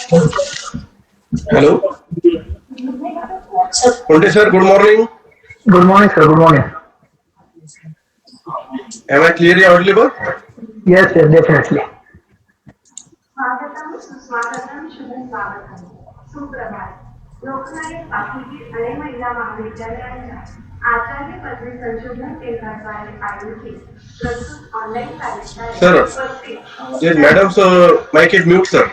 Hello. Kunte sir, good morning. Good morning, sir. Good morning. Am I clearly audible? Yes, yes, definitely. स्वागतम सुस्वागतम शुभ स्वागतम सुप्रभात लोकनायक बापूजी आणि महिला महाविद्यालयाच्या आचार्य पदवी संशोधन केंद्राद्वारे आयोजित प्रस्तुत ऑनलाईन Sir, कार्यशाळेत yes, madam's mic is mute, sir.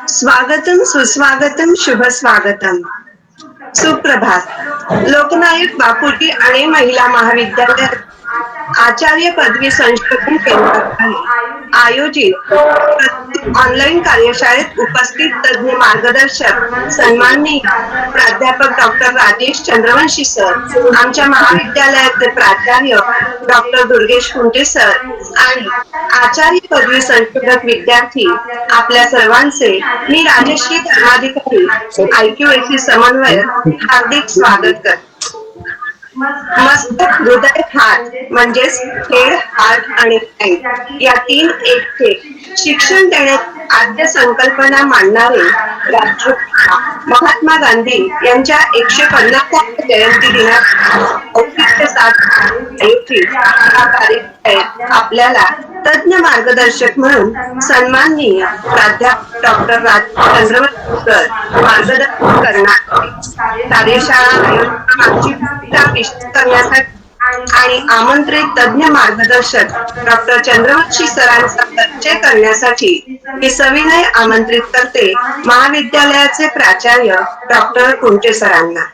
स्वागतम सुस्वागतम शुभ स्वागतम सुप्रभात लोकनायक बापूजी आणि महिला महाविद्यालयात आचार्य पदवी संशोधन केंद्राद्वारे आयोजित ऑनलाईन कार्यशाळेत उपस्थित तज्ञ मार्गदर्शक सन्माननीय प्राध्यापक डॉक्टर राजेश चंद्रवंशी सर, आमच्या महाविद्यालयाचे प्राचार्य डॉक्टर दुर्गेश कुंटे सर आणि आचार्य पदवी संशोधक विद्यार्थी आपल्या सर्वांचे मी राजश्री धर्माधिकारी IQAC समन्वयक हार्दिक स्वागत करते. मस्तक हृदय हात म्हणजेच हेड हार्ट आणि माइंड या तीन एकचे शिक्षण देण्याची आद्य संकल्पना मांडणारे राष्ट्रपिता महात्मा गांधी यांच्या 150व्या जयंती दिनात औचित्य साधून आयोजित हा कार्यक्रम आपल्याला तज्ञ मार्गदर्शक म्हणून सन्माननीय प्राध्यापक डॉक्टर चंद्रवंशी सर मार्गदर्शन करणार कार्यशाळा आयोजनामागची भूमिका विशद करण्यासाठी आणि आमंत्रित तज्ञ मार्गदर्शक डॉक्टर चंद्रवंशी सरांचा परिचय करण्यासाठी मी सविनय आमंत्रित करते महाविद्यालयाचे प्राचार्य डॉक्टर कुंटे सरांना.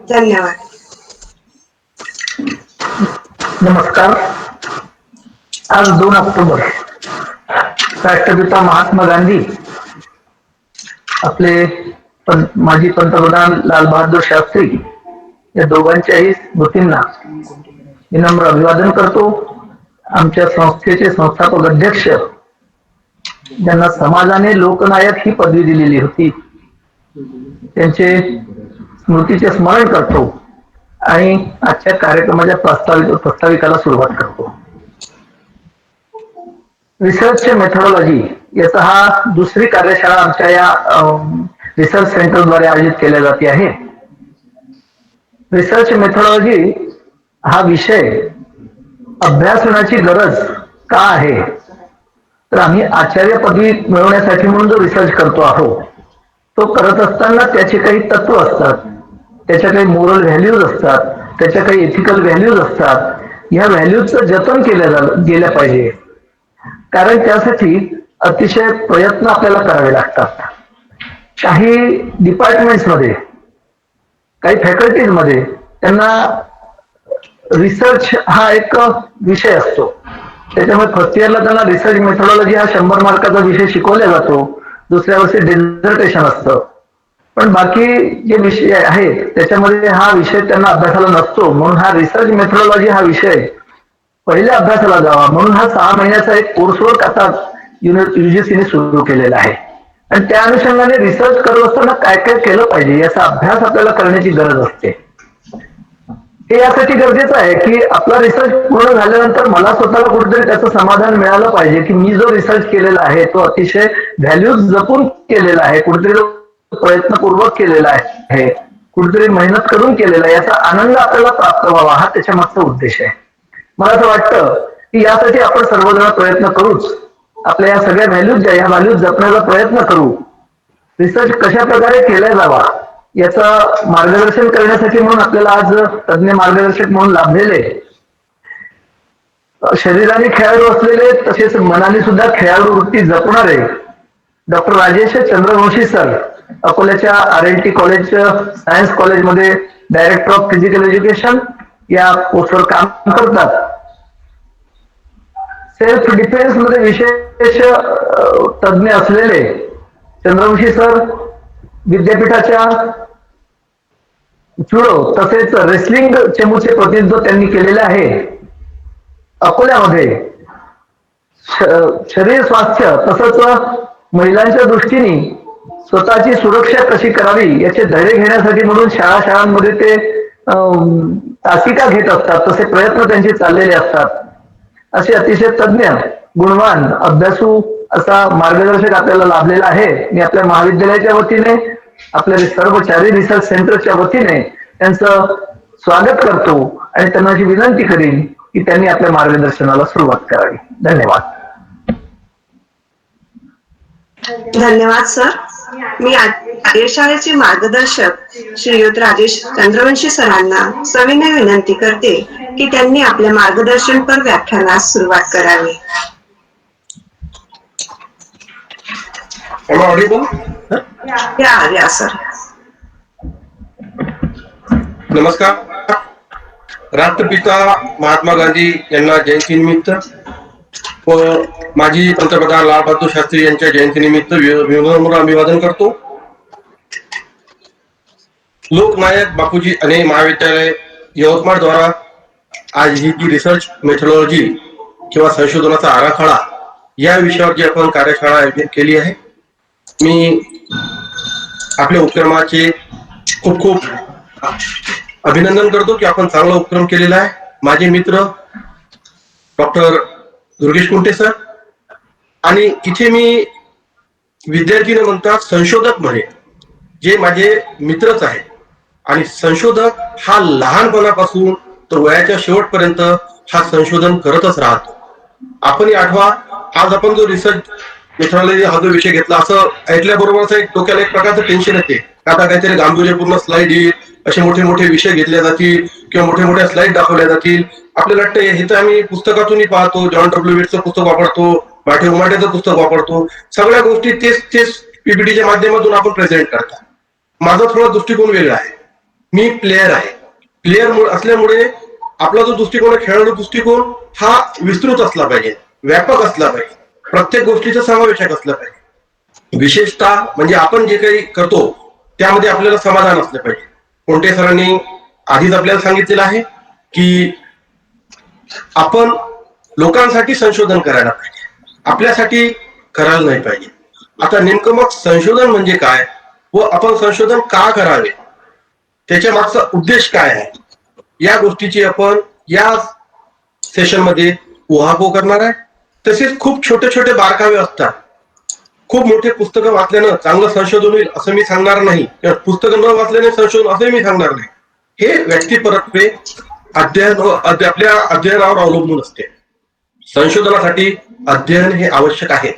धन्यवाद. नमस्कार. आज 2 ऑक्टोबर राष्ट्रपिता महात्मा गांधी, आपले माजी पंतप्रधान लाल बहादूर शास्त्री या दोघांच्याही स्मृतींना विनम्र अभिवादन करतो. आमच्या संस्थेचे संस्थापक अध्यक्ष, ज्यांना समाजाने लोकनायक ही पदवी दिलेली होती, त्यांचे स्मृतीचे स्मरण करतो आणि आजच्या कार्यक्रमाच्या प्रास्ताविकाला सुरुवात करतो. रिसर्च मेथॉडॉलॉजी याचा हा दुसरी कार्यशाळा आमच्या या रिसर्च सेंटरद्वारे आयोजित केल्या जाते आहे. रिसर्च मेथॉडॉलॉजी हा विषय अभ्यासनाची गरज का आहे, तर आम्ही आचार्य पदवी मिळवण्यासाठी म्हणून जो रिसर्च करतो आहोत, तो करत असताना त्याचे काही तत्व असतात, त्याच्या काही मोरल व्हॅल्यूज असतात, त्याच्या काही एथिकल व्हॅल्यूज असतात. ह्या व्हॅल्यूजचं जतन गेल्या पाहिजे, कारण त्यासाठी अतिशय प्रयत्न आपल्याला करावे लागतात. काही डिपार्टमेंट्स मध्ये, काही फॅकल्टीज मध्ये त्यांना रिसर्च हा एक विषय असतो. त्याच्यामुळे फर्स्ट इयरला त्यांना रिसर्च मेथॉडॉलॉजी हा 100 मार्काचा विषय शिकवला जातो. दुसऱ्या वर्षी डिझर्टेशन असतं. पण बाकी जे विषय आहेत त्याच्यामध्ये हा विषय त्यांना अभ्यासाला नसतो. म्हणून हा रिसर्च मेथॉडॉलॉजी हा विषय पहिल्या अभ्यासाला जावा म्हणून हा 6 महिन्याचा एक कोर्सवर्क आता UGCने सुरू केलेला आहे. आणि त्या अनुषंगाने रिसर्च करत असताना काय काय केलं पाहिजे याचा अभ्यास आपल्याला करण्याची गरज असते. हे यासाठी गरजेचं आहे की आपला रिसर्च पूर्ण झाल्यानंतर मला स्वतःला कुठेतरी त्याचं समाधान मिळालं पाहिजे की मी जो रिसर्च केलेला आहे तो अतिशय व्हॅल्यूज जपून केलेला आहे, कुठेतरी प्रयत्नपूर्वक केलेला आहे, कुठेतरी मेहनत करून केलेला आहे, याचा आनंद आपल्याला प्राप्त व्हावा हा त्याच्या मागचा उद्देश आहे. मला असं वाटतं की यासाठी आपण सर्वजण प्रयत्न करूच. आपल्या या सगळ्या व्हॅल्यूज या व्हॅल्यूज जपण्याचा प्रयत्न करू. रिसर्च कशा प्रकारे केला जावा याचं मार्गदर्शन करण्यासाठी म्हणून आपल्याला आज तज्ञ मार्गदर्शक म्हणून लाभलेले, शरीराने खेळाडू असलेले तसेच मनाने सुद्धा खेळाडू वृत्ती जपणारे डॉक्टर राजेश चंद्रवंशी सर, अकोल्याच्या RLT कॉलेज सायन्स कॉलेजमध्ये डायरेक्टर ऑफ फिजिकल एज्युकेशन या पोस्टवर काम करतात. सेल्फ डिफेन्स मध्ये विशेष तज्ञ असलेले चंद्रवंशी सर विद्यापीठाच्या जुडो तसेच रेसलिंग चमूचे प्रतिनिधित्व त्यांनी केलेले आहे. अकोल्यामध्ये शरीर स्वास्थ्य तसंच महिलांच्या दृष्टीने स्वतःची सुरक्षा कशी करावी याचे धडे घेण्यासाठी म्हणून शाळांमध्ये ते तासिका घेत असतात. तसे प्रयत्न त्यांचे चाललेले असतात. असे अतिशय तज्ञ गुणवान अभ्यासू असा मार्गदर्शक आपल्याला लाभलेला आहे. मी आपल्या महाविद्यालयाच्या वतीने आपल्या सर्व चारी रिसर्च सेंटरच्या वतीने त्यांचं स्वागत करतो आणि त्यांना अशी विनंती करीन की त्यांनी आपल्या मार्गदर्शनाला सुरुवात करावी. धन्यवाद. धन्यवाद सर. मी कार्यशाळेचे मार्गदर्शक श्रीयुत राजेश चंद्रवंशी सरांना सविनय विनंती करते की त्यांनी आपल्या मार्गदर्शनपर व्याख्यानास सुरुवात करावी. Am I audible? या सर. नमस्कार. राष्ट्रपिता महात्मा गांधी यांना जयंतीनिमित्त व माजी पंतप्रधान लालबहादूर शास्त्री यांच्या जयंतीनिमित्त विनम्र अभिवादन करतो. लोकनायक बापूजी अने महाविद्यालय यवतमाळ द्वारा आज ही जी रिसर्च मेथोडॉलॉजी किंवा संशोधनाचा आराखडा या विषयावर जी आपण कार्यशाळा आयोजित केली आहे, मी आपल्या उपक्रमाचे खूप खूप अभिनंदन करतो की आपण चांगला उपक्रम केलेला आहे. माझे मित्र डॉक्टर दुर्गेश कुंटे सर आणि इथे मी विद्यार्थी न म्हणता संशोधक म्हणे जे माझे मित्रच आहेत. आणि संशोधक हा लहानपणापासून तर वयाच्या शेवटपर्यंत हा संशोधन करतच राहतो. आपण आठवा, आज आपण जो रिसर्च मेथोडॉलॉजी हा जो विषय घेतला, असं ऐकल्याबरोबरच एक डोक्याला एक प्रकारचं टेन्शन येते. आता काहीतरी गांभीर्यपूर्ण स्लाइड येईल, असे मोठे मोठे विषय घेतले जातील किंवा मोठ्या मोठ्या स्लाइड दाखवल्या जातील. आपल्याला वाटतं हे तर आम्ही पुस्तकातूनही पाहतो, जॉन डब्ल्यू वेटचं पुस्तक वापरतो, माठे उमाटेचं पुस्तक वापरतो, सगळ्या गोष्टी तेच पीपीटीच्या माध्यमातून आपण प्रेझेंट करता. माझा थोडा दृष्टिकोन वेगळा आहे. मी प्लेयर आहे. प्लेयर असल्यामुळे आपला जो दृष्टिकोन आहे, खेळाडू दृष्टिकोन हा विस्तृत असला पाहिजे, व्यापक असला पाहिजे, प्रत्येक गोष्टीचा समावेशक असला पाहिजे. विशेषतः म्हणजे आपण जे काही करतो त्यामध्ये आपल्याला समाधान असलं पाहिजे. कोणते सरांनी आधीच आपल्याला सांगितलेलं आहे की आपण लोकांसाठी संशोधन करायला पाहिजे, आपल्यासाठी करायला नाही पाहिजे. आता नेमकं मग संशोधन म्हणजे काय व आपण संशोधन का करावे, त्याच्या मागचा उद्देश काय आहे, या गोष्टीची आपण या सेशन मध्ये उहापोह करणार आहे. तसेच खूप छोटे छोटे बारकावे असतात. खूप मोठे पुस्तकं वाचल्यानं चांगलं संशोधन होईल असं मी सांगणार नाही, पुस्तकं न वाचल्याने संशोधन असंही मी सांगणार नाही. हे व्यक्तिपरत्वे आपल्या अध्ययनावर अवलंबून असते. संशोधनासाठी अध्ययन हे आवश्यक आहे,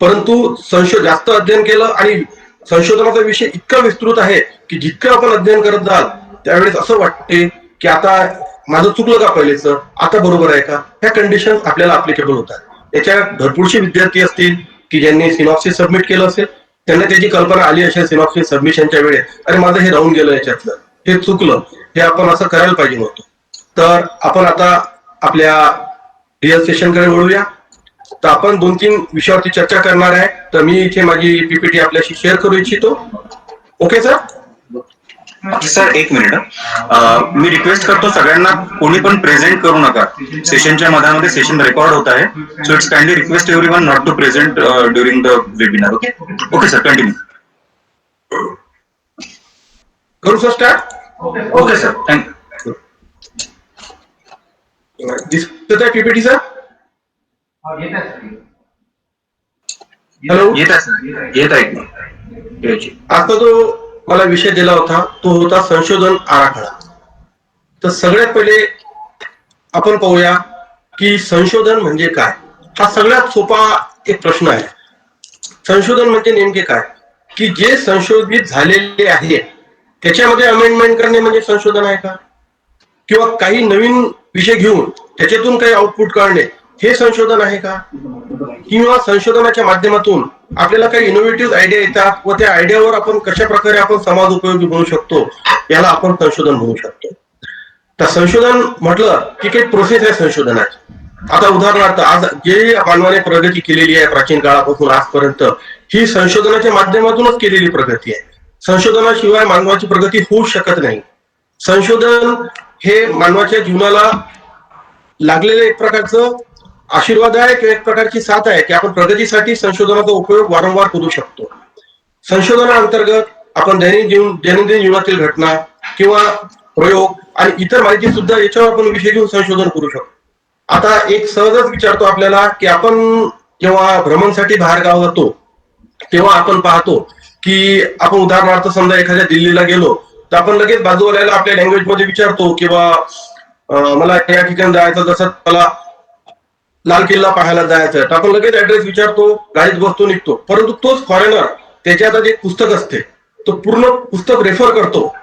परंतु जास्त अध्ययन केलं आणि संशोधनाचा विषय इतका विस्तृत आहे की जितकं आपण अध्ययन करत जाल त्यावेळेस असं वाटते की आता माझं चुकलं का पहिलेच, आता बरोबर आहे का, ह्या कंडिशन आपल्याला अप्लिकेबल होतात. याच्यात भरपूरशे विद्यार्थी असतील की ज्यांनी सिनॉप्सिस सबमिट केलं असेल, त्यांना त्याची कल्पना आली असेल सिनॉप्सिस सबमिशनच्या वेळेस, अरे माझं हे राहून गेलं, याच्यातलं हे चुकलं, हे आपण असं करायला पाहिजे नव्हतं. तर आपण आता आपल्या रिअल सेशनकडे वळूया. तर आपण 2-3 विषयावरती चर्चा करणार आहे. तर मी इथे माझी पीपीटी आपल्याशी शेअर करू इच्छितो. Okay sir? सर एक मिनिट, मी रिक्वेस्ट करतो सगळ्यांना कोणी पण प्रेझेंट करू नका. सेशनच्या मधामध्ये सेशन रेकॉर्ड होत आहे, so it's kindly request everyone not to present during the webinar. Okay okay sir, continue. करू sir start? Okay sir, thank you. दिसत आहे पीपीटी सर? हॅलो, येत आहे सर, येत आहे. आता जो मला विषय दिला होता तो होता संशोधन आराखडा. तर सगळ्यात पहिले आपण पाहूया की संशोधन म्हणजे काय. हा सगळ्यात सोपा एक प्रश्न आहे. संशोधन म्हणजे नेमके काय, की जे संशोधित झालेले आहे त्याच्यामध्ये अमेंडमेंट करणे म्हणजे संशोधन आहे का, किंवा काही नवीन विषय घेऊन त्याच्यातून काही आउटपुट काढणे हे संशोधन आहे का, किंवा संशोधनाच्या माध्यमातून आपल्याला काही इनोव्हेटिव्ह आयडिया येतात व त्या आयडियावर आपण कशा प्रकारे आपण समाज उपयोगी बनवू शकतो, याला आपण संशोधन म्हणू शकतो. तर संशोधन म्हटलं की काही प्रोसेस आहे संशोधनाची. आता उदाहरणार्थ आज जे मानवाने प्रगती केलेली आहे प्राचीन काळापासून आजपर्यंत, ही संशोधनाच्या माध्यमातूनच केलेली प्रगती आहे. संशोधनाशिवाय मानवाची प्रगती होऊ शकत नाही. संशोधन हे मानवाच्या जीवनाला लागलेलं एक प्रकारचं आशीर्वाद आहे किंवा एक प्रकारची साथ आहे की आपण प्रगतीसाठी संशोधनाचा उपयोग वारंवार करू शकतो. संशोधनाअंतर्गत आपण दैनंदिन जीवनातील घटना किंवा प्रयोग आणि इतर माहिती सुद्धा याच्यावर आपण विषय घेऊन संशोधन करू शकतो. आता एक सहजच विचारतो आपल्याला की आपण जेव्हा भ्रमणसाठी बाहेर गाव जातो तेव्हा आपण पाहतो की आपण उदाहरणार्थ समजा एखाद्या दिल्लीला गेलो तर आपण लगेच बाजूवाल्याला आपल्या लँग्वेज मध्ये विचारतो किंवा मला या ठिकाणी जायचं, जसं मला लाल किल्ला पाहायला जायचं तर आपण लगेच ऍड्रेस विचारतो, गाडीत बसतो, निघतो. परंतु तोच फॉरेनर त्याच्या हातात एक पुस्तक असते, तो पूर्ण पुस्तक रेफर करतो,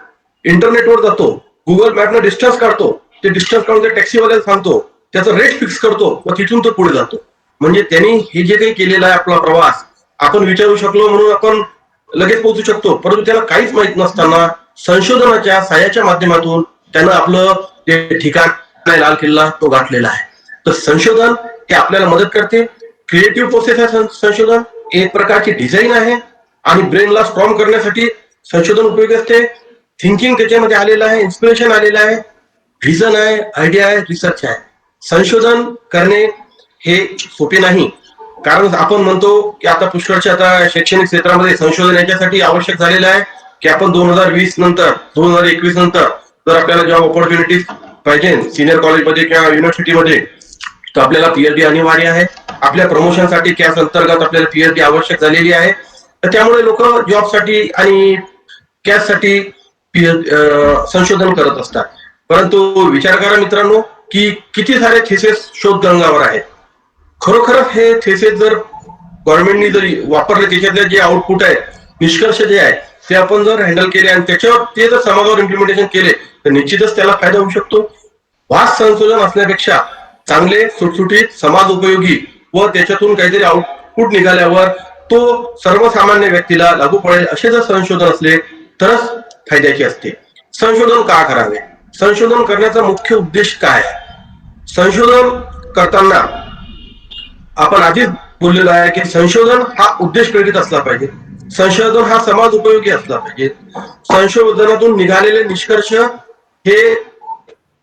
इंटरनेटवर जातो, गुगल मॅपनं डिस्टन्स काढतो, ते डिस्टन्स काढून त्या टॅक्सीवाल्याला सांगतो, त्याचा रेट फिक्स करतो व तिथून तो पुढे जातो. म्हणजे त्यांनी हे जे काही केलेला आहे आपला प्रवास आपण विचारू शकलो म्हणून आपण लगेच पोहोचू शकतो. परंतु त्याला काहीच माहित नसताना संशोधनाच्या साह्याच्या माध्यमातून त्यानं आपलं जे ठिकाण लाल किल्ला तो गाठलेला आहे. तर संशोधन हे आपल्याला मदत करते. क्रिएटिव्ह प्रोसेस आहे संशोधन, एक प्रकारची डिझाईन आहे आणि ब्रेनला स्ट्रॉंग करण्यासाठी संशोधन उपयोगी असते. थिंकिंग त्याच्यामध्ये आलेलं आहे, इन्स्पिरेशन आलेलं आहे, व्हिजन आहे, आयडिया आहे, रिसर्च आहे. संशोधन करणे हे सोपे नाही, कारण आपण म्हणतो की आता पुष्कळच्या आता शैक्षणिक क्षेत्रामध्ये संशोधन याच्यासाठी आवश्यक झालेलं आहे की आपण 2020 नंतर 2021 नंतर जर आपल्याला जॉब ऑपॉर्च्युनिटीज पाहिजे सिनियर कॉलेजमध्ये किंवा युनिव्हर्सिटीमध्ये तर आपल्याला पीएचडी अनिवार्य आहे. आपल्या प्रमोशनसाठी कॅस अंतर्गत आपल्याला पीएचडी आवश्यक झालेली आहे. तर त्यामुळे लोक जॉबसाठी आणि कॅससाठी संशोधन करत असतात. परंतु विचार करा मित्रांनो की किती सारे थेसेस शोधगंगावर आहेत. खरोखरच हे थेसेस जर गव्हर्नमेंटनी जरी वापरले, त्याच्यातले जे आउटपुट आहे, निष्कर्ष जे आहे ते आपण जर हँडल केले आणि त्याच्यावर ते जर समाजावर इम्प्लिमेंटेशन केले तर निश्चितच त्याला फायदा होऊ शकतो. वास्ट संशोधन असण्यापेक्षा चांगले सुटसुटीत समाज उपयोगी व त्याच्यातून काहीतरी आउटपुट निघाल्यावर तो सर्वसामान्य व्यक्तीला लागू पडेल असे जर संशोधन असले तरच फायद्याचे असते. संशोधन का करावे? संशोधन करण्याचा मुख्य उद्देश काय आहे? संशोधन करताना आपण आधीच बोललेलो आहे की संशोधन हा उद्देश प्रेरित असला पाहिजे, संशोधन हा समाज उपयोगी असला पाहिजे, संशोधनातून निघालेले निष्कर्ष हे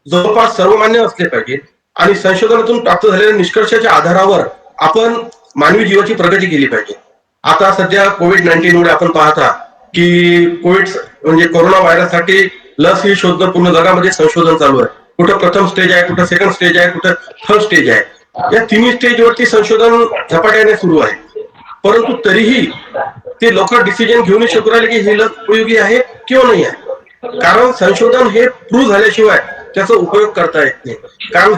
जवळपास सर्वमान्य असले पाहिजे आणि संशोधनातून प्राप्त झालेल्या निष्कर्षाच्या आधारावर आपण मानवी जीवाची प्रगती केली पाहिजे. आता सध्या कोविड-19 मुळे आपण पाहता की कोविड म्हणजे कोरोना व्हायरससाठी लस ही शोधणं पूर्ण जगामध्ये संशोधन चालू आहे. कुठं प्रथम स्टेज आहे, कुठं सेकंड स्टेज आहे, कुठं थर्ड स्टेज आहे. या तिन्ही स्टेजवरती संशोधन झपाट्याने सुरू आहे. परंतु तरीही ते लवकर डिसिजन घेऊन शकू राहिले की ही लस उपयोगी आहे किंवा नाही आहे. कारण संशोधन हे प्रूव्ह झाल्याशिवाय त्याचा उपयोग करता येत नाही. कारण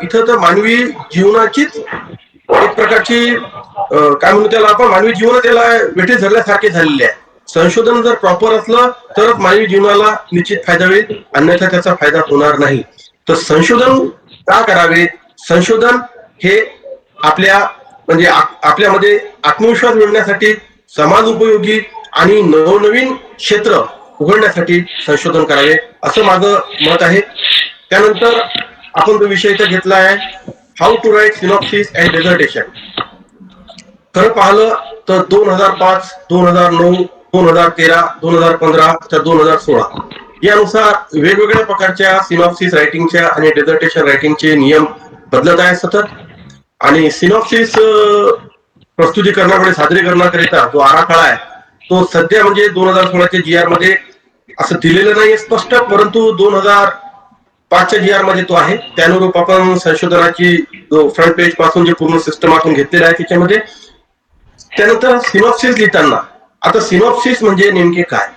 इथं तर मानवी जीवनाचीच एक प्रकारची काय म्हणू त्याला आपण, मानवी जीवन त्याला वेठीस धरल्यासारखे झालेले आहे. संशोधन जर प्रॉपर असलं तरच मानवी जीवनाला निश्चित फायदा होईल, अन्यथा त्याचा फायदा होणार नाही. तर संशोधन का करावे? संशोधन हे आपल्यामध्ये आत्मविश्वास मिळवण्यासाठी, समाज उपयोगी आणि नवनवीन क्षेत्र उघडण्यासाठी संशोधन करावे असं माझं मत आहे. त्यानंतर आपण तो विषय इथं घेतला आहे, how to write synopsis and dissertation. खरं पाहिलं तर 2005, 2009, 2013, 2015 तर 2016 यानुसार वेगवेगळ्या प्रकारच्या सिनॉप्सिस रायटिंगच्या आणि डेझर्टेशन रायटिंगचे नियम बदलत आहेत सतत. आणि सिनॉप्सिस प्रस्तुतीकरणाकडे सादरीकरणाकरिता जो आराखडा आहे तो सध्या म्हणजे 2016च्या GR मध्ये असं दिलेलं नाही स्पष्ट, परंतु 2005च्या GR मध्ये तो आहे. त्यानुरूप आपण संशोधनाची जो फ्रंट पेज पासून जे पूर्ण सिस्टम आपण घेतलेलं आहे त्याच्यामध्ये. त्यानंतर सिनॉप्सिस लिहिताना, आता सिनॉप्सिस म्हणजे नेमके काय?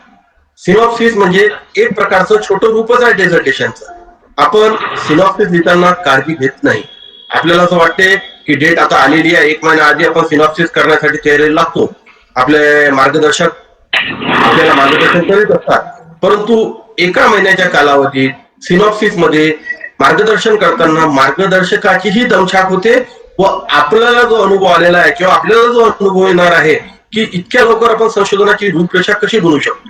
सिनॉप्सिस म्हणजे एक प्रकारचं छोटं रूपच आहे डेझर्टेशनचं. आपण सिनॉप्सिस लिहिताना काळजी घेत नाही. आपल्याला असं वाटते की डेट आता आलेली आहे, 1 महिना आधी आपण सिनॉप्सिस करण्यासाठी तयारीला लागतो. आपले मार्गदर्शक आपल्याला मार्गदर्शन करीत असतात, परंतु 1 महिन्याच्या कालावधीत सिनॉप्सिस मध्ये मार्गदर्शन करताना मार्गदर्शकाचीही दमछाक होते व आपल्याला जो अनुभव आलेला आहे किंवा आपल्याला जो अनुभव येणार आहे की इतक्या लवकर आपण संशोधनाची रूपरेषा कशी बनवू शकतो,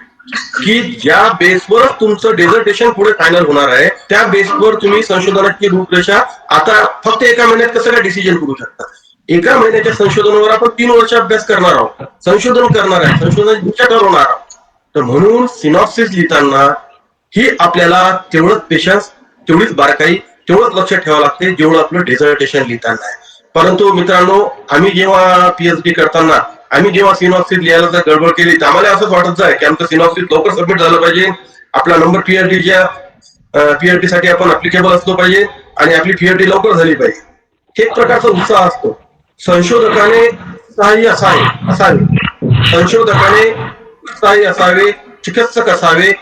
की ज्या बेसवरच तुमचं डेझर्टेशन पुढे फायनल होणार आहे त्या बेसवर तुम्ही संशोधनाची रूपरेषा आता फक्त 1 महिन्यात कसं काय डिसिजन करू शकता. 1 महिन्याच्या संशोधनावर आपण 3 वर्ष अभ्यास करणार आहोत, संशोधन करणार आहे, संशोधनाची दिशा ठरवणार आहोत. तर म्हणून सिनॉप्सिस लिहिताना ही आपल्याला तेवढंच पेशन्स, तेवढीच बारकाई, तेवढंच लक्ष ठेवावं लागते जेवढं आपलं डिझर्टेशन लिहिताना आहे. परंतु मित्रांनो, आम्ही जेव्हा पीएचडी करताना आम्ही जेव्हा सिनॉप्सिस लिहायला जर गडबड केली तर आम्हाला असंच वाटत जाय की आमचं सिनॉप्सिस लवकर सबमिट झालं पाहिजे, आपला नंबर पीएचडी साठी आपण अप्लिकेबल असलो पाहिजे आणि आपली पीएचडी लवकर झाली पाहिजे. हे एक प्रकारचा उत्साह असतो. संशोधकाने उत्साही असावे, संशोधकाने उत्साही असावे, चिकित्सक असावे,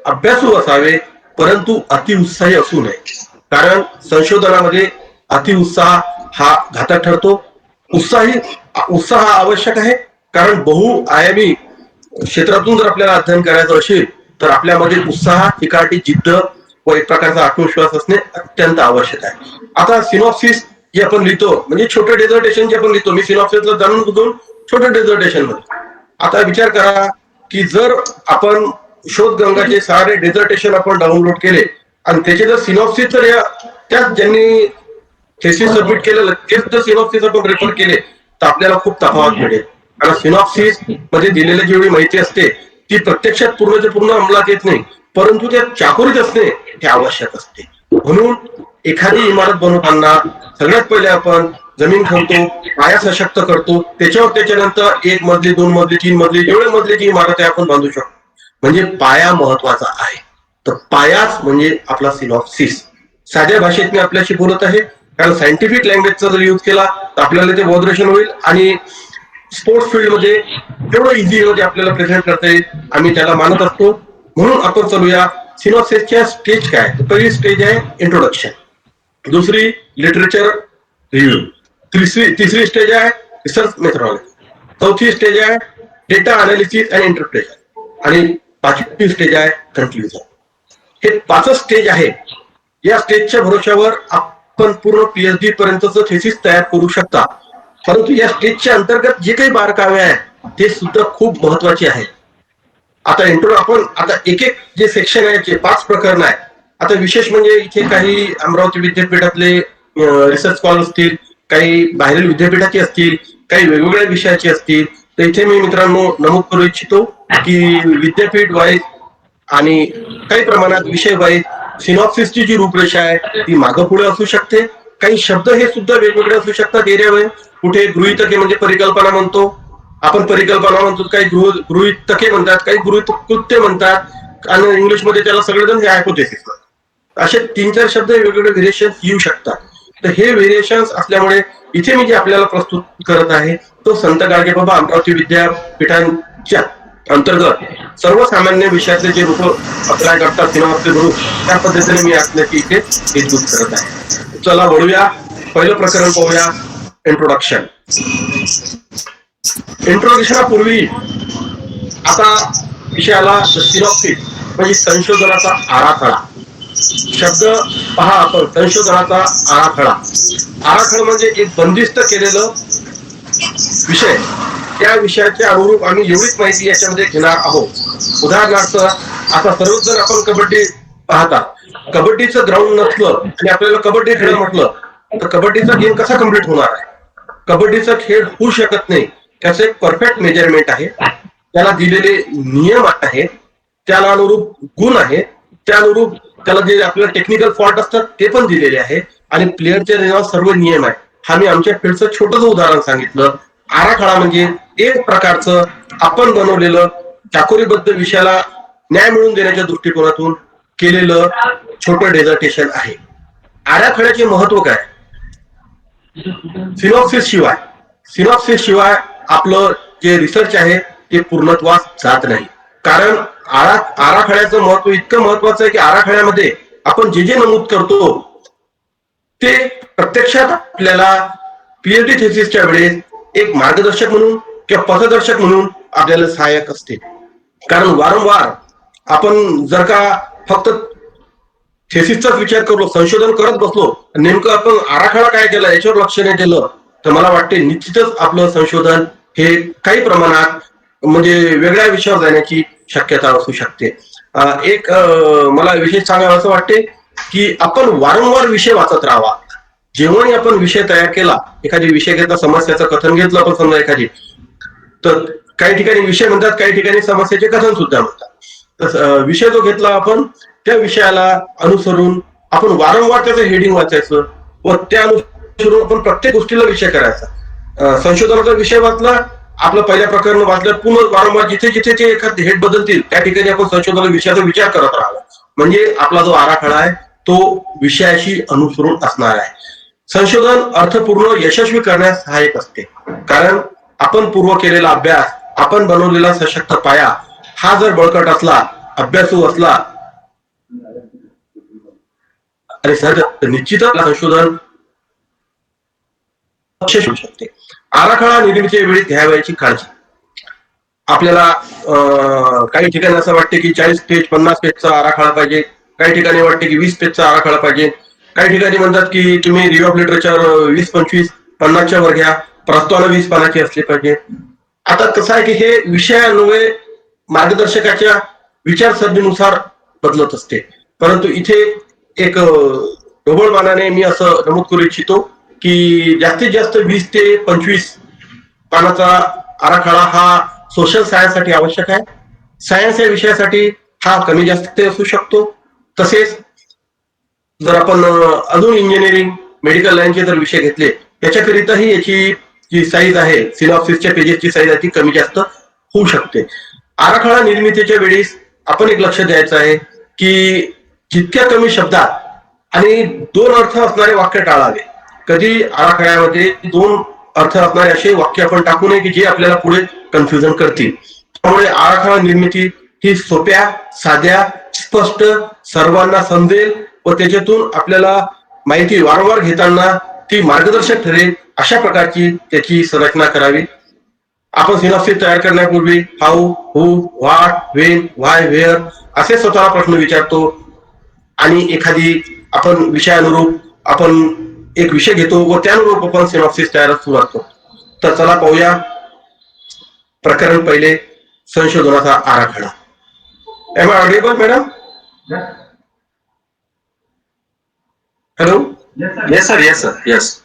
अभ्यासू असावे, परंतु अतिउत्साही असू नये. कारण संशोधनामध्ये अतिउत्साह हा घातक ठरतो. उत्साह आवश्यक आहे, कारण बहुआयामी क्षेत्रातून जर आपल्याला अध्ययन करायचं असेल तर आपल्यामध्ये उत्साह, चिकाटी, जिद्द व एक प्रकारचा आत्मविश्वास असणे अत्यंत आवश्यक आहे. आता सिनॉप्सिस जे आपण लिहितो म्हणजे छोटे डेझर्टेशन जे आपण लिहितो, मी सिनॉप्सिसला जाणून बुजून छोटे डेझर्टेशन मध्ये. आता विचार करा की जर आपण शोधगंगाचे सारे डेझर्टेशन आपण डाउनलोड केले आणि त्याचे जर सिनॉप्सिस जर त्याच ज्यांनी थेसिस सबमिट केलेलं तेच जर सिनॉप्सिस आपण रेफर केले तर आपल्याला खूप तफावत मिळेल. कारण सिनॉप्सिस मध्ये दिलेली जेवढी माहिती असते ती प्रत्यक्षात पूर्ण अंमलात येत नाही, परंतु त्या चाकोरीत असणे हे आवश्यक असते. म्हणून एखादी इमारत बनवताना सगळ्यात पहिले आपण जमीन खणतो, पाया सशक्त करतो, त्याच्यानंतर 1 मजली, 2 मजली, 3 मजली, जेवढे मजलीची इमारत आहे आपण बांधू शकतो. म्हणजे पाया महत्वाचा आहे. तर पायाच म्हणजे आपला सिनॉप्सिस. साध्या भाषेत मी आपल्याशी बोलत आहे, कारण सायंटिफिक लँग्वेजचा जर यूज केला तर आपल्याला ते बोधरेशन होईल आणि स्पोर्ट्स फील्ड मध्ये तेवढं इझी आपल्याला प्रेझेंट करता येईल, आम्ही त्याला मानत असतो. म्हणून आपण चालूया सिनॉप्सिसच्या स्टेज काय. पहिली स्टेज आहे इंट्रोडक्शन, दुसरी लिटरेचर रिव्ह्यू, तिसरी स्टेज आहे रिसर्च मेथडॉलॉजी, चौथी स्टेज आहे डेटा अनालिसिस अँड इंटरप्रिटेशन आणि 5वी स्टेज आहे कन्क्लुजन. हे 5 स्टेज आहे. या स्टेजच्या भरोश्यावर आपण पूर्ण पीएचडी पर्यंतचं थेसिस तयार करू शकता. परंतु या स्टेजच्या अंतर्गत जे काही बारकावे आहेत ते सुद्धा खूप महत्वाचे आहेत. आता आपण आता एक जे सेक्शन आहे जे 5 प्रकरण आहे. आता विशेष म्हणजे इथे काही अमरावती विद्यापीठातले रिसर्च स्कॉलर असतील, काही बाहेरील विद्यापीठाचे असतील, काही वेगवेगळ्या विषयाचे असतील. तर इथे मी मित्रांनो नमूद करू इच्छितो की विद्यापीठ वाईज आणि काही प्रमाणात विषय वाईज सिनॉप्सिसची जी रूपरेषा आहे ती मागं पुढे असू शकते. काही शब्द हे सुद्धा वेगवेगळे असू शकतात एरिया वाईज. कुठे गृहीतके म्हणजे परिकल्पना म्हणतो आपण, परिकल्पना म्हणतो, काही गृहीतके म्हणतात, काही गृहीतकृत्य म्हणतात आणि इंग्लिशमध्ये त्याला सगळेजण हे हायपोथेसिस म्हणतात. असे 3-4 शब्द वेगवेगळे व्हेरिएशन येऊ शकतात. तर हे व्हेरिएशन्स असल्यामुळे इथे मी जे आपल्याला प्रस्तुत करत आहे तो संत गाडगेबाबा अमरावती विद्यापीठांच्या अंतर्गत सर्वसामान्य विषयातले जे रूप अप्लाय करतात सिनॉप्सिस म्हणून त्या पद्धतीने मी आपल्याची इथे विद्युत करत आहे. चला वळूया, पहिलं प्रकरण पाहूया, इंट्रोडक्शन. इंट्रोडक्शनापूर्वी आता विषयाला सिनॉप्सिस म्हणजे संशोधनाचा आराखडा. शब्द पहा आपण, संशोधनाचा आराखडा. आराखडा म्हणजे एक बंदिस्त केलेलं विषय. त्या विषयाच्या अनुरूप आम्ही एवढीच माहिती याच्यामध्ये घेणार आहोत. उदाहरणार्थ आता सर्वच जर आपण कबड्डी पाहता, कबड्डीचं ग्राउंड नसलं आणि आपल्याला कबड्डी खेळ म्हटलं तर कबड्डीचा गेम कसा कम्प्लीट होणार आहे. कबड्डीचा खेळ होऊ शकत नाही. त्याचं एक परफेक्ट मेजरमेंट आहे, त्याला दिलेले नियम आहेत, त्याला अनुरूप गुण आहेत, त्या अनुरूप त्याला जे आपल्याला टेक्निकल फॉल्ट असतात ते पण दिलेले आहे आणि प्लेअरच्या नावावर सर्व नियम आहे. हा मी आमच्या फील्डचं छोटंसं उदाहरण सांगितलं. आराखडा म्हणजे एक प्रकारचं आपण बनवलेलं चाकोरीबद्ध विषयाला न्याय मिळवून देण्याच्या दृष्टिकोनातून केलेलं छोटं डेझर्टेशन आहे. आराखड्याचे महत्व काय. सिनॉप्सिस शिवाय आपलं जे रिसर्च आहे ते पूर्णत्वास जात नाही. कारण आराखड्याचं महत्व इतकं महत्वाचं आहे की आराखड्यामध्ये आपण जे जे नमूद करतो ते प्रत्यक्षात आपल्याला पीएचडी थेसिसच्या वेळेस एक मार्गदर्शक म्हणून किंवा पथदर्शक म्हणून आपल्याला सहाय्यक असते. कारण वारंवार आपण जर का फक्त थेसिसचाच विचार करलो, संशोधन करत बसलो, नेमकं आपण आराखडा काय केला याच्यावर लक्ष नाही दिलं तर मला वाटते निश्चितच आपलं संशोधन हे काही प्रमाणात म्हणजे वेगळ्या विषयावर जाण्याची शक्यता असू शकते. एक मला विशेष सांगावं असं वाटते की आपण वारंवार विषय वाचत राहावा. जेव्हाही आपण विषय तयार केला, एखादी विषय घेतला, समस्याचं कथन घेतलं आपण समजा एखादी, तर काही ठिकाणी विषय म्हणतात, काही ठिकाणी समस्याचे कथन सुद्धा म्हणतात. विषय जो घेतला आपण त्या विषयाला अनुसरून आपण वारंवार त्याचं हेडिंग वाचायचं व त्या अनुसरून आपण प्रत्येक गोष्टीला विषय करायचा. संशोधनाचा विषय वाचला, आपलं पहिल्या प्रकरण वाचलं, पुन्हा वारंवार जिथे जिथे ते एखाद हेड बदलतील त्या ठिकाणी आपण संशोधन विषयाचा विचार करत राहावा. म्हणजे आपला जो आराखडा आहे तो विषयाशी अनुसरून असणार आहे. संशोधन अर्थपूर्ण यशस्वी करण्यास सहाय्यक असते, कारण आपण पूर्व केलेला अभ्यास, आपण बनवलेला सशक्त पाया हा जर बळकट असला, अभ्यासू असला आणि सहज निश्चितच संशोधन यशस्वी होऊ शकते. आराखडा निर्मितीच्या वेळी घ्यावयाची काळजी. आपल्याला काही ठिकाणी असं वाटते की 40 पेज 50 पेजचा आराखडा पाहिजे, काही ठिकाणी वाटते की 20 पेजचा आराखडा पाहिजे, काही ठिकाणी म्हणतात की तुम्ही रिव्ह्यू ऑफ लिटरेचर 20-25 50च्या वर घ्या, प्रस्तावना 20 पानाची असली पाहिजे. आता कसं आहे की हे विषयान्वये मार्गदर्शकाच्या विचारसरणीनुसार बदलत असते, परंतु इथे एक ढोबळमानाने मी असं नमूद करू इच्छितो की जास्तीत जास्त 20 ते 25 पानाचा आराखडा हा सोशल सायन्स साठी आवश्यक आहे. सायन्स या विषयासाठी हा कमी जास्त असू शकतो. तसेच जर आपण अजून इंजिनिअरिंग मेडिकल लाईनचे जर विषय घेतले त्याच्याकरिताही याची जी साईज आहे, सिनॉप्सिसच्या पेजेसची साईज आहे ती कमी जास्त होऊ शकते. आराखडा निर्मितीच्या वेळेस आपण एक लक्ष द्यायचं आहे की जितक्या कमी शब्दात आणि 2 अर्थ असणारे वाक्य टाळावे. कधी आराखड्यामध्ये 2 अर्थ असणारे असे वाक्य आपण टाकू नये की जे आपल्याला पुढे कन्फ्युजन करतील. त्यामुळे आराखडा निर्मिती ही सोप्या, साध्या, स्पष्ट, सर्वांना समजेल व त्याच्यातून आपल्याला माहिती वारंवार घेताना ती मार्गदर्शक ठरेल अशा प्रकारची त्याची संरचना करावी. आपण सिनॉप्सिस तयार करण्यापूर्वी how, who, what, when, why, where असे स्वतःला प्रश्न विचारतो आणि एखादी आपण विषयानुरूप आपण एक विषय घेतो व त्यानुरूप आपण सिनॉप्सिस तयार सुरुवात करतो. तर चला पाहूया प्रकरण पहिले, संशोधनाचा आराखडा. Am I audible madam? Hello? Yes sir, yes sir, yes.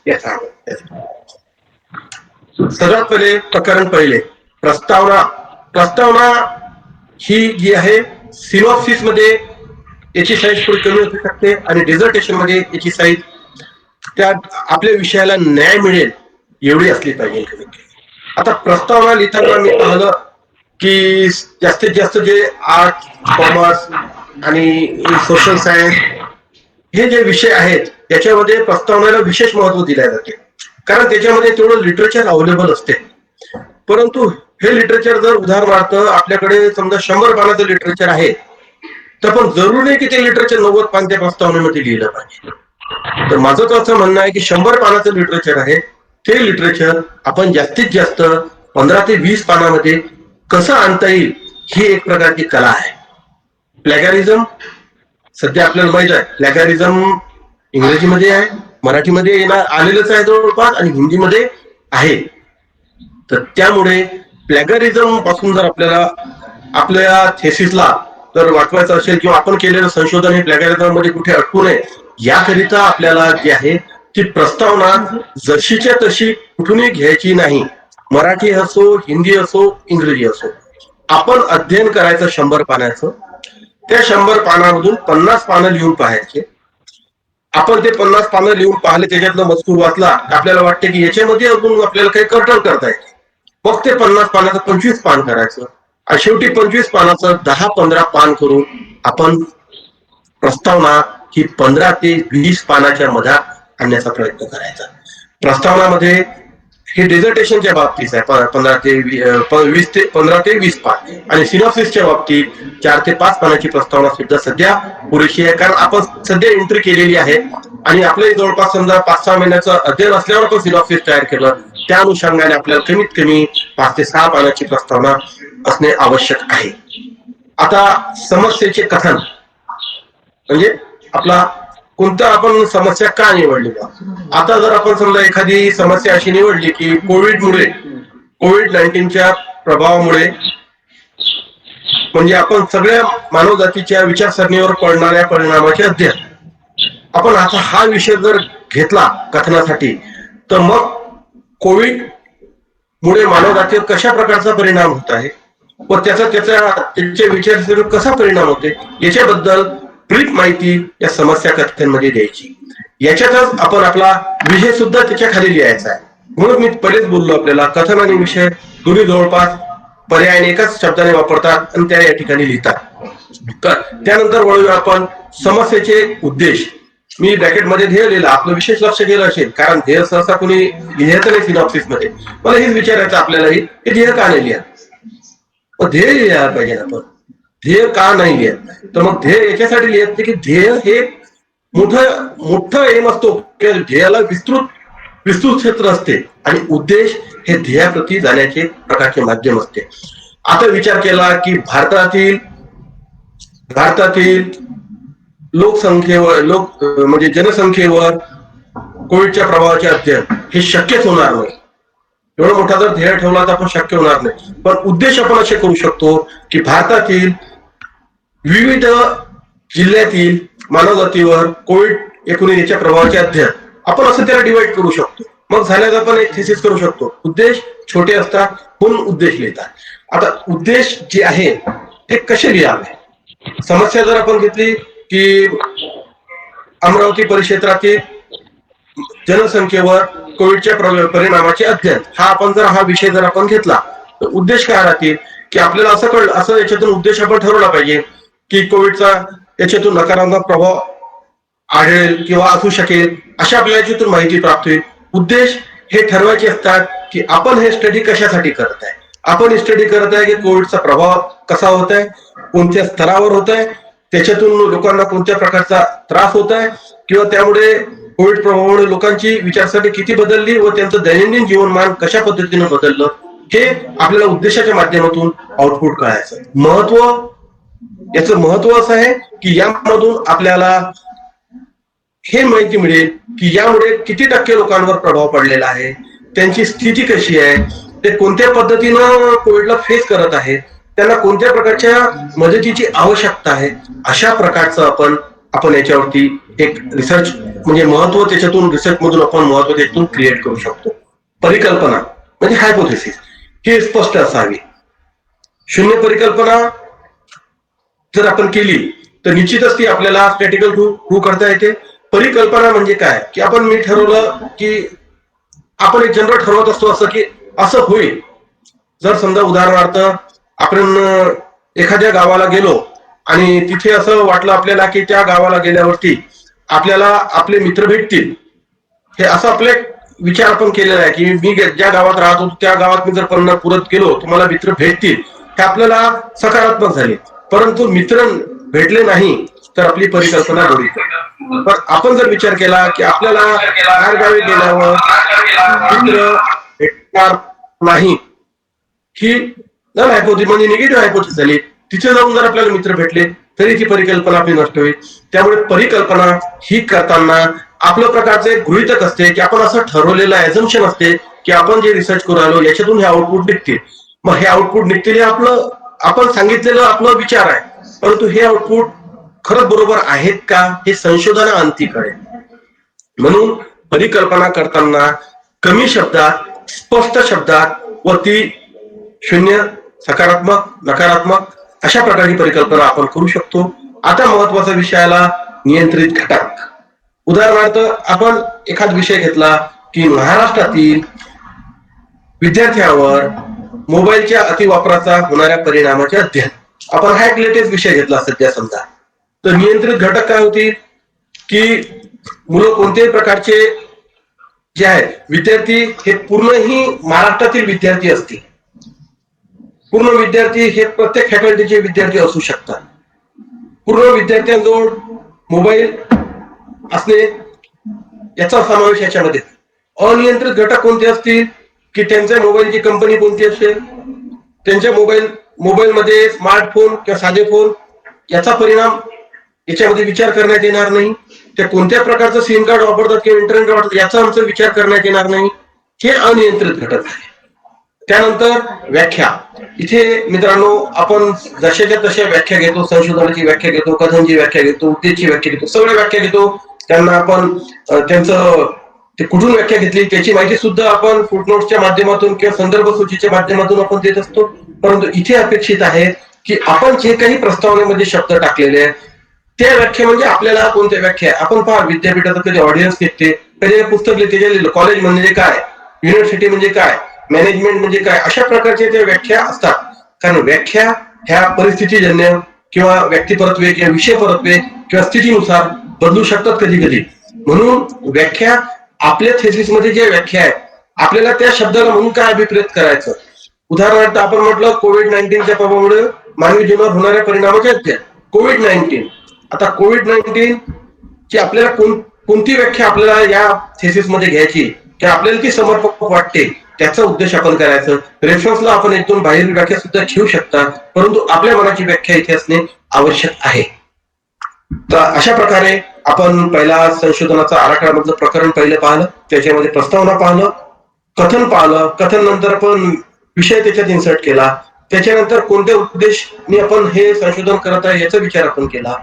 सर्वात पहिले प्रकरण पहिले, प्रस्तावना. प्रस्तावना ही जी आहे सिनॉप्सिस मध्ये याची साईज थोडी कमी असू शकते आणि डिझर्टेशन मध्ये याची साईज त्या आपल्या विषयाला न्याय मिळेल एवढी असली पाहिजे. आता प्रस्तावना लिहिताना मी पाहिलं की जास्तीत जास्त जे आर्ट, कॉमर्स आणि सोशल सायन्स हे जे विषय आहेत त्याच्यामध्ये प्रस्तावनेला विशेष महत्व दिले जाते, कारण त्याच्यामध्ये तेवढं लिटरेचर अवेलेबल असते. परंतु हे लिटरेचर जर उदाहरणार्थ आपल्याकडे समजा 100 पानाचं लिटरेचर आहे तर पण जरूर नाही की ते लिटरेचर 90 पान त्या प्रस्तावनेमध्ये लिहिलं पाहिजे. तर माझं तर असं म्हणणं आहे की 100 पानाचं लिटरेचर आहे ते लिटरेचर आपण जास्तीत जास्त 15 ते 20 पानामध्ये कसं आणता येईल ही एक प्रकारची कला आहे. प्लॅगॅरिझम सध्या आपल्याला माहित आहे, प्लॅगॅरिझम इंग्रजीमध्ये आहे, मराठीमध्ये येणार आलेलंच आहे जवळपास आणि हिंदीमध्ये आहे. तर त्यामुळे प्लॅगॅरिझम पासून जर आपल्याला आपल्या थेसिसला जर वाचवायचं असेल किंवा आपण केलेलं संशोधन हे प्लॅगॅरिझम मध्ये कुठे अटकू नये याकरिता आपल्याला जी आहे ती प्रस्तावना जशीच्या तशी कुठूनही घ्यायची नाही. मराठी असो, हिंदी असो, इंग्रजी असो, आपण अध्ययन करायचं 100 पानाचं. त्या 100 पानामधून 50 पानं लिहून पाहायचे. आपण ते 50 पानं लिहून पाहिले, त्याच्यातलं मजकूर वाचला, आपल्याला वाटते की याच्यामध्ये अजून आपल्याला काही कर्टन करता येते. मग ते 50 पानाचं 25 पान करायचं आणि शेवटी 25 पानाचं 10-15 पान करून आपण प्रस्तावना ही 15 ते 20 पानाच्या मधात आणण्याचा प्रयत्न करायचा. प्रस्तावनामध्ये हे डिझर्टेशनच्या बाबतीत आहे 15 ते 20 पान आणि सिनॉप्सिसच्या बाबतीत 4 ते 5 पानाची प्रस्तावना सुद्धा सध्या पुरेशी आहे, कारण आपण सध्या एंट्री केलेली आहे आणि आपल्या जवळपास समजा 5-6 महिन्याचं अध्ययन असल्यावर आपण सिनॉप्सिस तयार केलं. त्या अनुषंगाने आपल्याला कमीत कमी 5 ते 6 पानाची प्रस्तावना असणे आवश्यक आहे. आता समस्येचे कथन म्हणजे आपला कोणता आपण समस्या का निवडली. आता जर आपण समजा एखादी समस्या अशी निवडली की कोविड-19च्या प्रभावामुळे म्हणजे आपण सगळ्या मानवजातीच्या विचारसरणीवर पडणाऱ्या परिणामाचे अध्ययन, आपण आता हा विषय जर घेतला कथनासाठी तर मग कोविड मुळे मानवजातीवर कशा प्रकारचा परिणाम होत आहे, व त्याच्या विचारसरणीवर कसा परिणाम होते याच्याबद्दल ब्रीफ माहिती या समस्या कथनांमध्ये द्यायची. याच्यातच आपण आपला विषय सुद्धा त्याच्या खाली लिहायचा आहे. म्हणून मी पहिलेच बोललो आपल्याला कथन आणि विषय दोन्ही जवळपास पर्यायाने एकाच शब्दाने वापरतात आणि त्या या ठिकाणी लिहितात. त्यानंतर वळूया आपण समस्येचे उद्देश. मी ब्रॅकेटमध्ये ध्येय लिहिलं, आपलं विशेष लक्ष गेलं असेल कारण ध्येय सहसा कोणी लिहायचं नाही सिनॉप्सिस मध्ये. मला हेच विचारायचं आपल्यालाही की ध्येय का नाही लिहा, ध्येय लिहायला पाहिजे ना. आपण ध्येय का नाही लिहत, तर मग ध्येय याच्यासाठी लिहत की ध्येय हे मोठं एम असतो, ध्येयाला विस्तृत क्षेत्र असते आणि उद्देश हे ध्येयाप्रती जाण्याचे प्रकारचे माध्यम असते. आता विचार केला की भारतातील लोकसंख्येवर म्हणजे जनसंख्येवर कोविडच्या प्रभावाचे अध्ययन हे शक्यच होणार नाही. एवढा मोठा जर ध्येय ठेवला तर आपण शक्य होणार नाही. पण उद्देश आपण असे करू शकतो की भारतातील विविध जिल्ह्यातील मानवजातीवर कोविड-19 प्रभावाचे अध्ययन आपण असं त्याला डिवाइड करू शकतो. मग झाल्यास आपण एक थिसिस करू शकतो. उद्देश छोटे असतात म्हणून उद्देश लिहितात. आता उद्देश जे आहे ते कसे लिहावे. समस्या जर आपण घेतली की अमरावती परिक्षेत्रातील जनसंख्येवर कोविडच्या परिणामाचे अध्ययन हा विषय जर आपण घेतला तर उद्देश काय राहतील की आपल्याला असं याच्यातून उद्देश आपण ठरवला पाहिजे की कोविडचा याच्यातून नकारात्मक प्रभाव आढळेल किंवा असू शकेल अशा आपल्याला याच्यातून माहिती प्राप्त होईल. उद्देश हे ठरवायचे असतात की आपण हे स्टडी कशासाठी करत आहे. आपण स्टडी करत आहे की कोविडचा प्रभाव कसा होत आहे, कोणत्या स्तरावर होत आहे, त्याच्यातून लोकांना कोणत्या प्रकारचा त्रास होत आहे किंवा त्यामुळे कोविड प्रभावामुळे लोकांची विचारसरणी किती बदलली व त्यांचं दैनंदिन जीवनमान कशा पद्धतीने बदललं हे आपल्याला उद्देशाच्या माध्यमातून आउटपुट कळायचं. याचं महत्व असं आहे की यामधून आपल्याला हे माहिती मिळेल की यामुळे किती टक्के लोकांवर प्रभाव पडलेला आहे, त्यांची स्थिती कशी आहे, ते कोणत्या पद्धतीनं कोविडला फेस करत आहेत, त्यांना कोणत्या प्रकारच्या मदतीची आवश्यकता आहे. अशा प्रकारचं आपण याच्यावरती एक रिसर्च म्हणजे महत्व त्याच्यातून रिसर्च मधून आपण महत्व त्याच्यातून क्रिएट करू शकतो. परिकल्पना म्हणजे हायपोथेसिस ही स्पष्ट असावी. शून्य परिकल्पना जर आपण केली तर निश्चितच ती आपल्याला स्टॅटिकल प्रूव्ह करता येते. परिकल्पना म्हणजे काय की मी ठरवलं की आपण एक जनरल ठरवत असतो असं की असं होईल. जर समजा उदाहरणार्थ आपण एखाद्या गावाला गेलो आणि तिथे असं वाटलं आपल्याला की त्या गावाला गेल्यावरती आपल्याला आपले मित्र भेटतील, हे असं आपले विचार आपण केलेला आहे की मी ज्या गावात राहतो त्या गावात मी जर परत गेलो तुम्हाला मित्र भेटतील, हे आपल्याला सकारात्मक झाले. परंतु मित्र भेटले नाही तर आपली परिकल्पना बुडली. पण आपण जर विचार केला की आपल्याला बाहेर गावी गेल्यावर मित्र भेटणार नाही, ही नल हायपोथेसिस म्हणजे निगेटिव्ह हायपोथेसिस झाली. तिथे जाऊन जर आपल्याला मित्र भेटले तरी ती परिकल्पना आपली नष्ट होईल. त्यामुळे परिकल्पना ही करताना आपल्या प्रकारचे गृहीतक असते की आपण असं ठरवलेलं ऍझम्पशन असते की आपण जे रिसर्च करू आलो याच्यातून हे आउटपुट निघतील. मग हे आउटपुट निघतील हे आपण सांगितलेलं आपला विचार आहे. परंतु हे आउटपुट खरंच बरोबर आहेत का हे संशोधनाअंती कळेल. म्हणून परिकल्पना करताना कमी शब्दात स्पष्ट शब्दात व ती शून्य, सकारात्मक, नकारात्मक अशा प्रकारची परिकल्पना आपण करू शकतो. आता महत्वाचा विषय आला नियंत्रित घटक. उदाहरणार्थ आपण एखादा विषय घेतला की महाराष्ट्रातील विद्यार्थ्यांवर मोबाईलच्या अतिवापराचा होणाऱ्या परिणामाचे अध्ययन. आपण हा एक लेटेस्ट विषय घेतला सध्या समजा. तर नियंत्रित घटक काय होतील की मुलं कोणत्याही प्रकारचे जे आहेत विद्यार्थी हे पूर्णही महाराष्ट्रातील विद्यार्थी असतील. पूर्ण विद्यार्थी हे प्रत्येक फॅकल्टीचे विद्यार्थी असू शकतात. पूर्ण विद्यार्थ्यांजवळ मोबाईल असणे याचा समावेश याच्यामध्ये. अनियंत्रित घटक कोणते असतील की त्यांच्या मोबाईलची कंपनी कोणती असेल, त्यांच्या मोबाईलमध्ये स्मार्टफोन किंवा साधे फोन याचा परिणाम याच्यामध्ये विचार करण्यात येणार नाही. ते कोणत्या प्रकारचं सिम कार्ड वापरतात किंवा इंटरनेट वापरतात याचा आमचा विचार करण्यात येणार नाही. हे अनियंत्रित घटक आहे. त्यानंतर व्याख्या. इथे मित्रांनो आपण जशाच्या तशा व्याख्या घेतो, संशोधनाची व्याख्या घेतो, कथनची व्याख्या घेतो, उद्देशाची व्याख्या घेतो, सगळ्या व्याख्या घेतो. त्यांना आपण त्यांचं ते कुठून व्याख्या घेतली त्याची माहिती सुद्धा आपण फुटनोट्सच्या माध्यमातून किंवा संदर्भ सूचीच्या माध्यमातून आपण देत असतो. परंतु इथे अपेक्षित आहे की आपण जे काही प्रस्तावनेमध्ये शब्द टाकलेले आहेत त्या व्याख्या म्हणजे आपल्याला कोणत्या व्याख्या आपण पहा विद्यापीठाचं कधी ऑडियन्स निघते कधी पुस्तक लिहिते लिहिलं कॉलेज म्हणजे काय युनिव्हर्सिटी म्हणजे काय मॅनेजमेंट म्हणजे काय अशा प्रकारच्या त्या व्याख्या असतात कारण व्याख्या ह्या परिस्थितीजन्य किंवा व्यक्तिपरत्वे किंवा विषयपरत्वे किंवा स्थितीनुसार बदलू शकतात कधी कधी म्हणून व्याख्या आपल्या थेसिस मध्ये ज्या व्याख्या आहेत आपल्याला त्या शब्दाला म्हणून काय अभिप्रेत करायचं उदाहरणार्थ आपण म्हटलं कोविड-19च्या प्रभावामुळे मानवी जीवनावर होणाऱ्या परिणामाच्या आहेत कोविड-19 आता कोविड-19 ची आपल्याला कोणती व्याख्या आपल्याला या थेसिस मध्ये घ्यायची की आपल्याला ती समर्पक वाटते त्याचा उद्देश आपण करायचं रेफरन्सला आपण एक दोन बाहेरील व्याख्या सुद्धा घेऊ शकता परंतु आपल्या मनाची व्याख्या इथे असणे आवश्यक आहे तर अशा प्रकारे आपण पहिला संशोधनाचा आराखडा मधलं प्रकरण पहिलं पाहिलं त्याच्यामध्ये प्रस्तावना पाहिलं कथन नंतर आपण विषय त्याच्यात इन्सर्ट केला त्याच्यानंतर कोणत्या उद्देशाने आपण हे संशोधन करत आहे याचा विचार आपण केला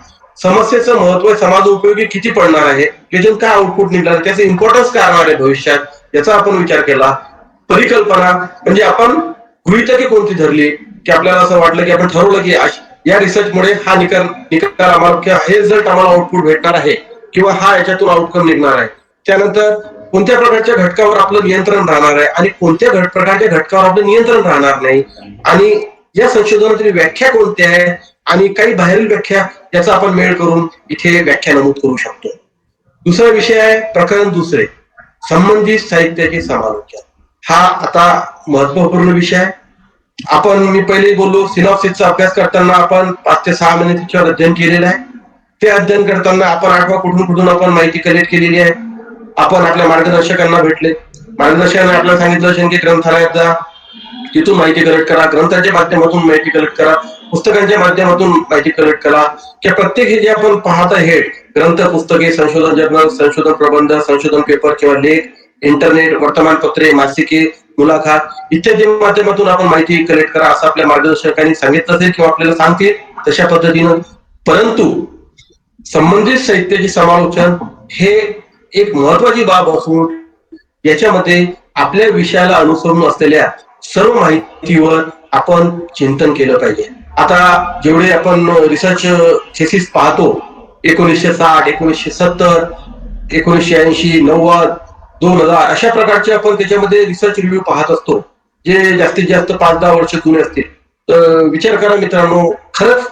समस्येचं महत्व समाज उपयोगी किती पडणार आहे त्याच्यातून काय आउटपुट निघणार त्याचं इम्पॉर्टन्स काय राहणार आहे भविष्यात याचा आपण विचार केला परिकल्पना म्हणजे आपण गृहीतके कोणती धरली की आपल्याला असं वाटलं की आपण ठरवलं की या रिसर्चमुळे हा निकाल आम्हाला किंवा हे रिझल्ट आम्हाला आउटपुट भेटणार आहे किंवा हा याच्यातून आउटकम निघणार आहे त्यानंतर कोणत्या प्रकारच्या घटकावर आपलं नियंत्रण राहणार आहे आणि कोणत्या प्रकारच्या घटकावर आपलं नियंत्रण राहणार नाही आणि या संशोधनातील व्याख्या कोणत्या आहे आणि काही बाहेरील व्याख्या याचा आपण मेळ करून इथे व्याख्या नमूद करू शकतो दुसरा विषय आहे प्रकरण दुसरे संबंधित साहित्याचे समालोचन हा आता महत्वपूर्ण विषय आहे आपण मी पहिले बोललो सिनॉप्सिसचा अभ्यास करताना आपण 5 ते 6 महिने त्याच्यावर अध्ययन केलेलं आहे ते अध्ययन करताना आपण आठवा कुठून आपण माहिती कलेक्ट केलेली आहे आपण आपल्या मार्गदर्शकांना भेटले मार्गदर्शकांना आपल्याला सांगितलं की ग्रंथालयात जा तिथून माहिती कलेक्ट करा ग्रंथाच्या माध्यमातून माहिती कलेक्ट करा पुस्तकांच्या माध्यमातून माहिती कलेक्ट करा की प्रत्येक हे जे आपण पाहत आहे ग्रंथ पुस्तके संशोधन जर्नल संशोधन प्रबंध संशोधन पेपर किंवा लेख इंटरनेट वर्तमानपत्रे मासिके मुलाखत इत्यादी माध्यमातून आपण माहिती कलेक्ट करा असं आपल्या मार्गदर्शकांनी सांगितलं असेल किंवा आपल्याला सांगतील तशा पद्धतीनं परंतु संबंधित साहित्याचे समालोचन हे एक महत्वाची बाब असून याच्यामध्ये आपल्या विषयाला अनुसरून असलेल्या सर्व माहितीवर आपण चिंतन केलं पाहिजे आता जेवढे आपण रिसर्च थेसिस पाहतो 1960 1970 1980 90 2000 अशा प्रकारचे आपण त्याच्यामध्ये रिसर्च रिव्ह्यू पाहत असतो जे जास्तीत जास्त 5-10 वर्ष जुने असतील तर विचार करा मित्रांनो खरंच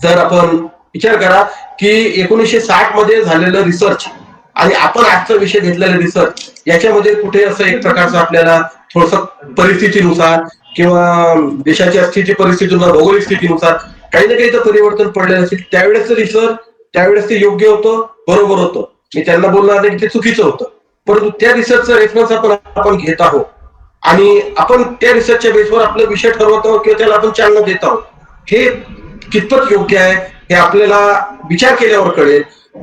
जर आपण विचार करा की 1960 मध्ये झालेलं रिसर्च आणि आपण आजचा विषय घेतलेला रिसर्च याच्यामध्ये कुठे असं एक प्रकारचं आपल्याला थोडस परिस्थितीनुसार किंवा देशाच्या स्थिती परिस्थितीनुसार भौगोलिक स्थितीनुसार काही ना काही तर परिवर्तन पडलेलं असेल त्यावेळेस रिसर्च त्यावेळेस ते योग्य होतं बरोबर होतं मी त्यांना बोलणार नाही की ते चुकीचं होतं परंतु त्या रिसर्चचा रेफरन्स आपण घेत आहोत आणि आपण त्या रिसर्चच्या बेसवर आपला विषय ठरवत आहोत किंवा त्याला आपण चालना देत आहोत हे कितपत योग्य आहे हे आपल्याला विचार केल्यावर कळेल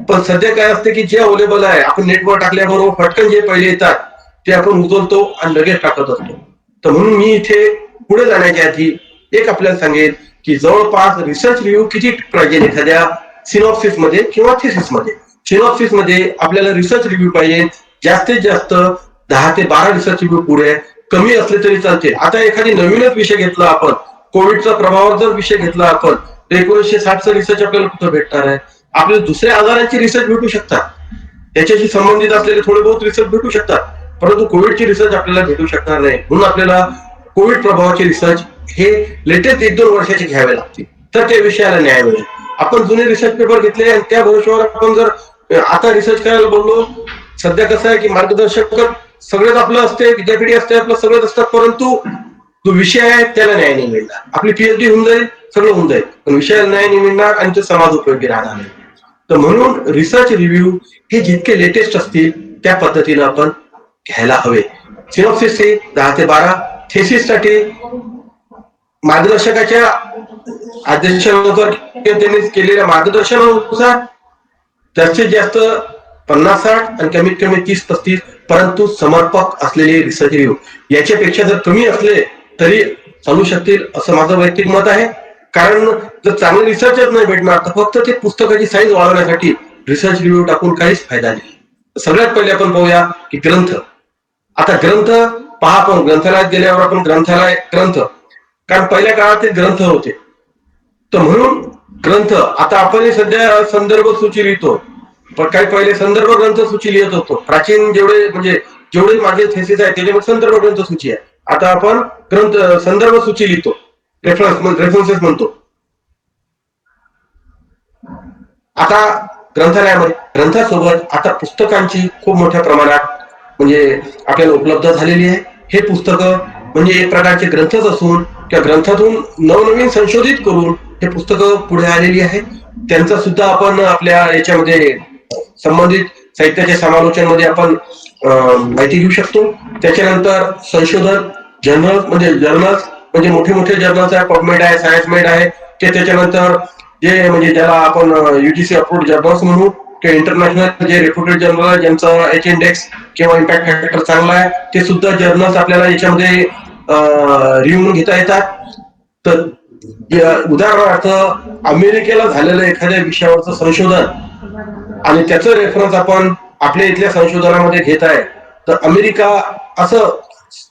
पण सध्या काय असते की जे अवेलेबल आहे आपण नेटवर टाकल्याबरोबर फटकन जे पहिले येतात ते आपण उचलतो आणि लगेच टाकत असतो तर म्हणून मी इथे पुढे जाण्याच्या आधी एक आपल्याला सांगेल की जवळपास रिसर्च रिव्ह्यू किती पाहिजे एखाद्या सिनॉप्सिस मध्ये किंवा थेसिस मध्ये सिनॉप्सिस मध्ये आपल्याला रिसर्च रिव्ह्यू पाहिजे जास्तीत जास्त 10 ते 12 रिसर्च रिव्ह्यू पुढे कमी असले तरी चालते आता एखादी नवीनच विषय घेतला आपण कोविडचा प्रभावावर जर विषय घेतला आपण तर 1960चा रिसर्च आपल्याला कुठं भेटणार आहे आपल्याला दुसऱ्या आजारांची रिसर्च भेटू शकतात त्याच्याशी संबंधित असलेले थोडे बहुत रिसर्च भेटू शकतात परंतु कोविडची रिसर्च आपल्याला भेटू शकणार नाही म्हणून आपल्याला कोविड प्रभावाचे रिसर्च हे लेटेस्ट 1-2 वर्षाचे घ्यावे लागतील तर त्या विषयाला न्याय मिळेल आपण जुने रिसर्च पेपर घेतले आणि त्या भरोश्यावर आपण जर आता रिसर्च करायला बोललो सध्या कसं आहे की मार्गदर्शक सगळेच आपलं असते विद्यापीठी असते आपलं सगळंच असतात परंतु जो विषय आहे त्याला न्याय नाही मिळणार आपली पीएचडी होऊन जाईल सगळं होऊन जाईल पण विषयाला न्याय नाही मिळणार आणि तो समाज उपयोगी राहणार नाही तर म्हणून रिसर्च रिव्ह्यू हे जितके लेटेस्ट असतील त्या पद्धतीनं आपण घ्यायला हवे सिनॉप्सिसचे 10 ते 12 थेसिस साठी मार्गदर्शकाच्या आदेशानुसार त्यांनी केलेल्या मार्गदर्शनानुसार जास्तीत जास्त 50-60 आणि कमीत कमी 30-35 परंतु समर्पक असलेले रिसर्च रिव्ह्यू याच्यापेक्षा जर कमी असले तरी चालू शकतील असं माझं वैयक्तिक मत आहे कारण जर चांगले रिसर्चच नाही भेटणार तर फक्त ते पुस्तकाची साईज वाढवण्यासाठी रिसर्च रिव्ह्यू टाकून काहीच फायदा नाही सगळ्यात पहिले आपण पाहूया की ग्रंथ आता ग्रंथ पहा आपण ग्रंथालयात गेल्यावर आपण ग्रंथ कारण पहिल्या काळात ते ग्रंथ होते. तर म्हणून ग्रंथ, आता आपण सध्या संदर्भ सूची लिहितो, पण काही पहिले संदर्भ ग्रंथ सूची लिहित होतो. प्राचीन जेवढे मागे थेसिस आहे त्याच्यामध्ये संदर्भ ग्रंथ सूची आहे. आता आपण संदर्भ सूची लिहितो, रेफरन्सेस म्हणतो. आता ग्रंथालयामध्ये ग्रंथासोबत आता पुस्तकांची खूप मोठ्या प्रमाणात म्हणजे आपल्याला उपलब्ध झालेली आहे. हे पुस्तकं म्हणजे एक प्रकारचे ग्रंथच असून त्या ग्रंथातून नवनवीन संशोधित करून हे पुस्तकं पुढे आलेली आहेत. त्यांचा सुद्धा आपण आपल्या याच्यामध्ये संबंधित साहित्याच्या समालोचन मध्ये आपण माहिती घेऊ शकतो. त्याच्यानंतर संशोधन जर्नल्स म्हणजे मोठे मोठे जर्नल्स आहे, पबमेड आहे, सायन्स मेड आहे. त्याच्यानंतर जे म्हणजे ज्याला आपण युजीसी अप्रूव्ड जर्नल्स म्हणू किंवा इंटरनॅशनल जे रेप्युटेड जर्नल आहे ज्यांचा एच इंडेक्स किंवा इम्पॅक्ट फॅक्टर चांगला आहे, ते सुद्धा जर्नल्स आपल्याला याच्यामध्ये रिव्ह्यू घेता येतात. तर उदाहरणार्थ अमेरिकेला झालेलं एखाद्या विषयावरचं संशोधन आणि त्याचं रेफरन्स आपण आपल्या इथल्या संशोधनामध्ये घेत आहे, तर अमेरिका असं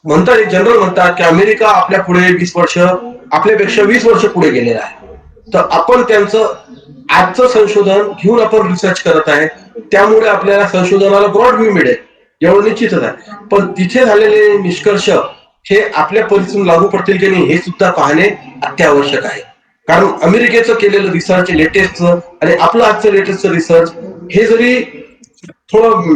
म्हणतात, एक जनरल म्हणतात की अमेरिका आपल्या पुढे 20 वर्ष आपल्यापेक्षा 20 वर्ष पुढे गेलेला आहे. तर आपण त्यांचं आजचं संशोधन घेऊन आपण रिसर्च करत आहे, त्यामुळे आपल्याला संशोधनाला ब्रॉड व्ह्यू मिळेल एवढं निश्चितच आहे. पण तिथे झालेले निष्कर्ष हे आपल्या परिस्थितीतून लागू पडतील की नाही हे सुद्धा पाहणे अत्यावश्यक आहे. कारण अमेरिकेचं केलेलं रिसर्च लेटेस्टचं आणि आपलं आजचं लेटेस्टचं रिसर्च हे जरी थोडं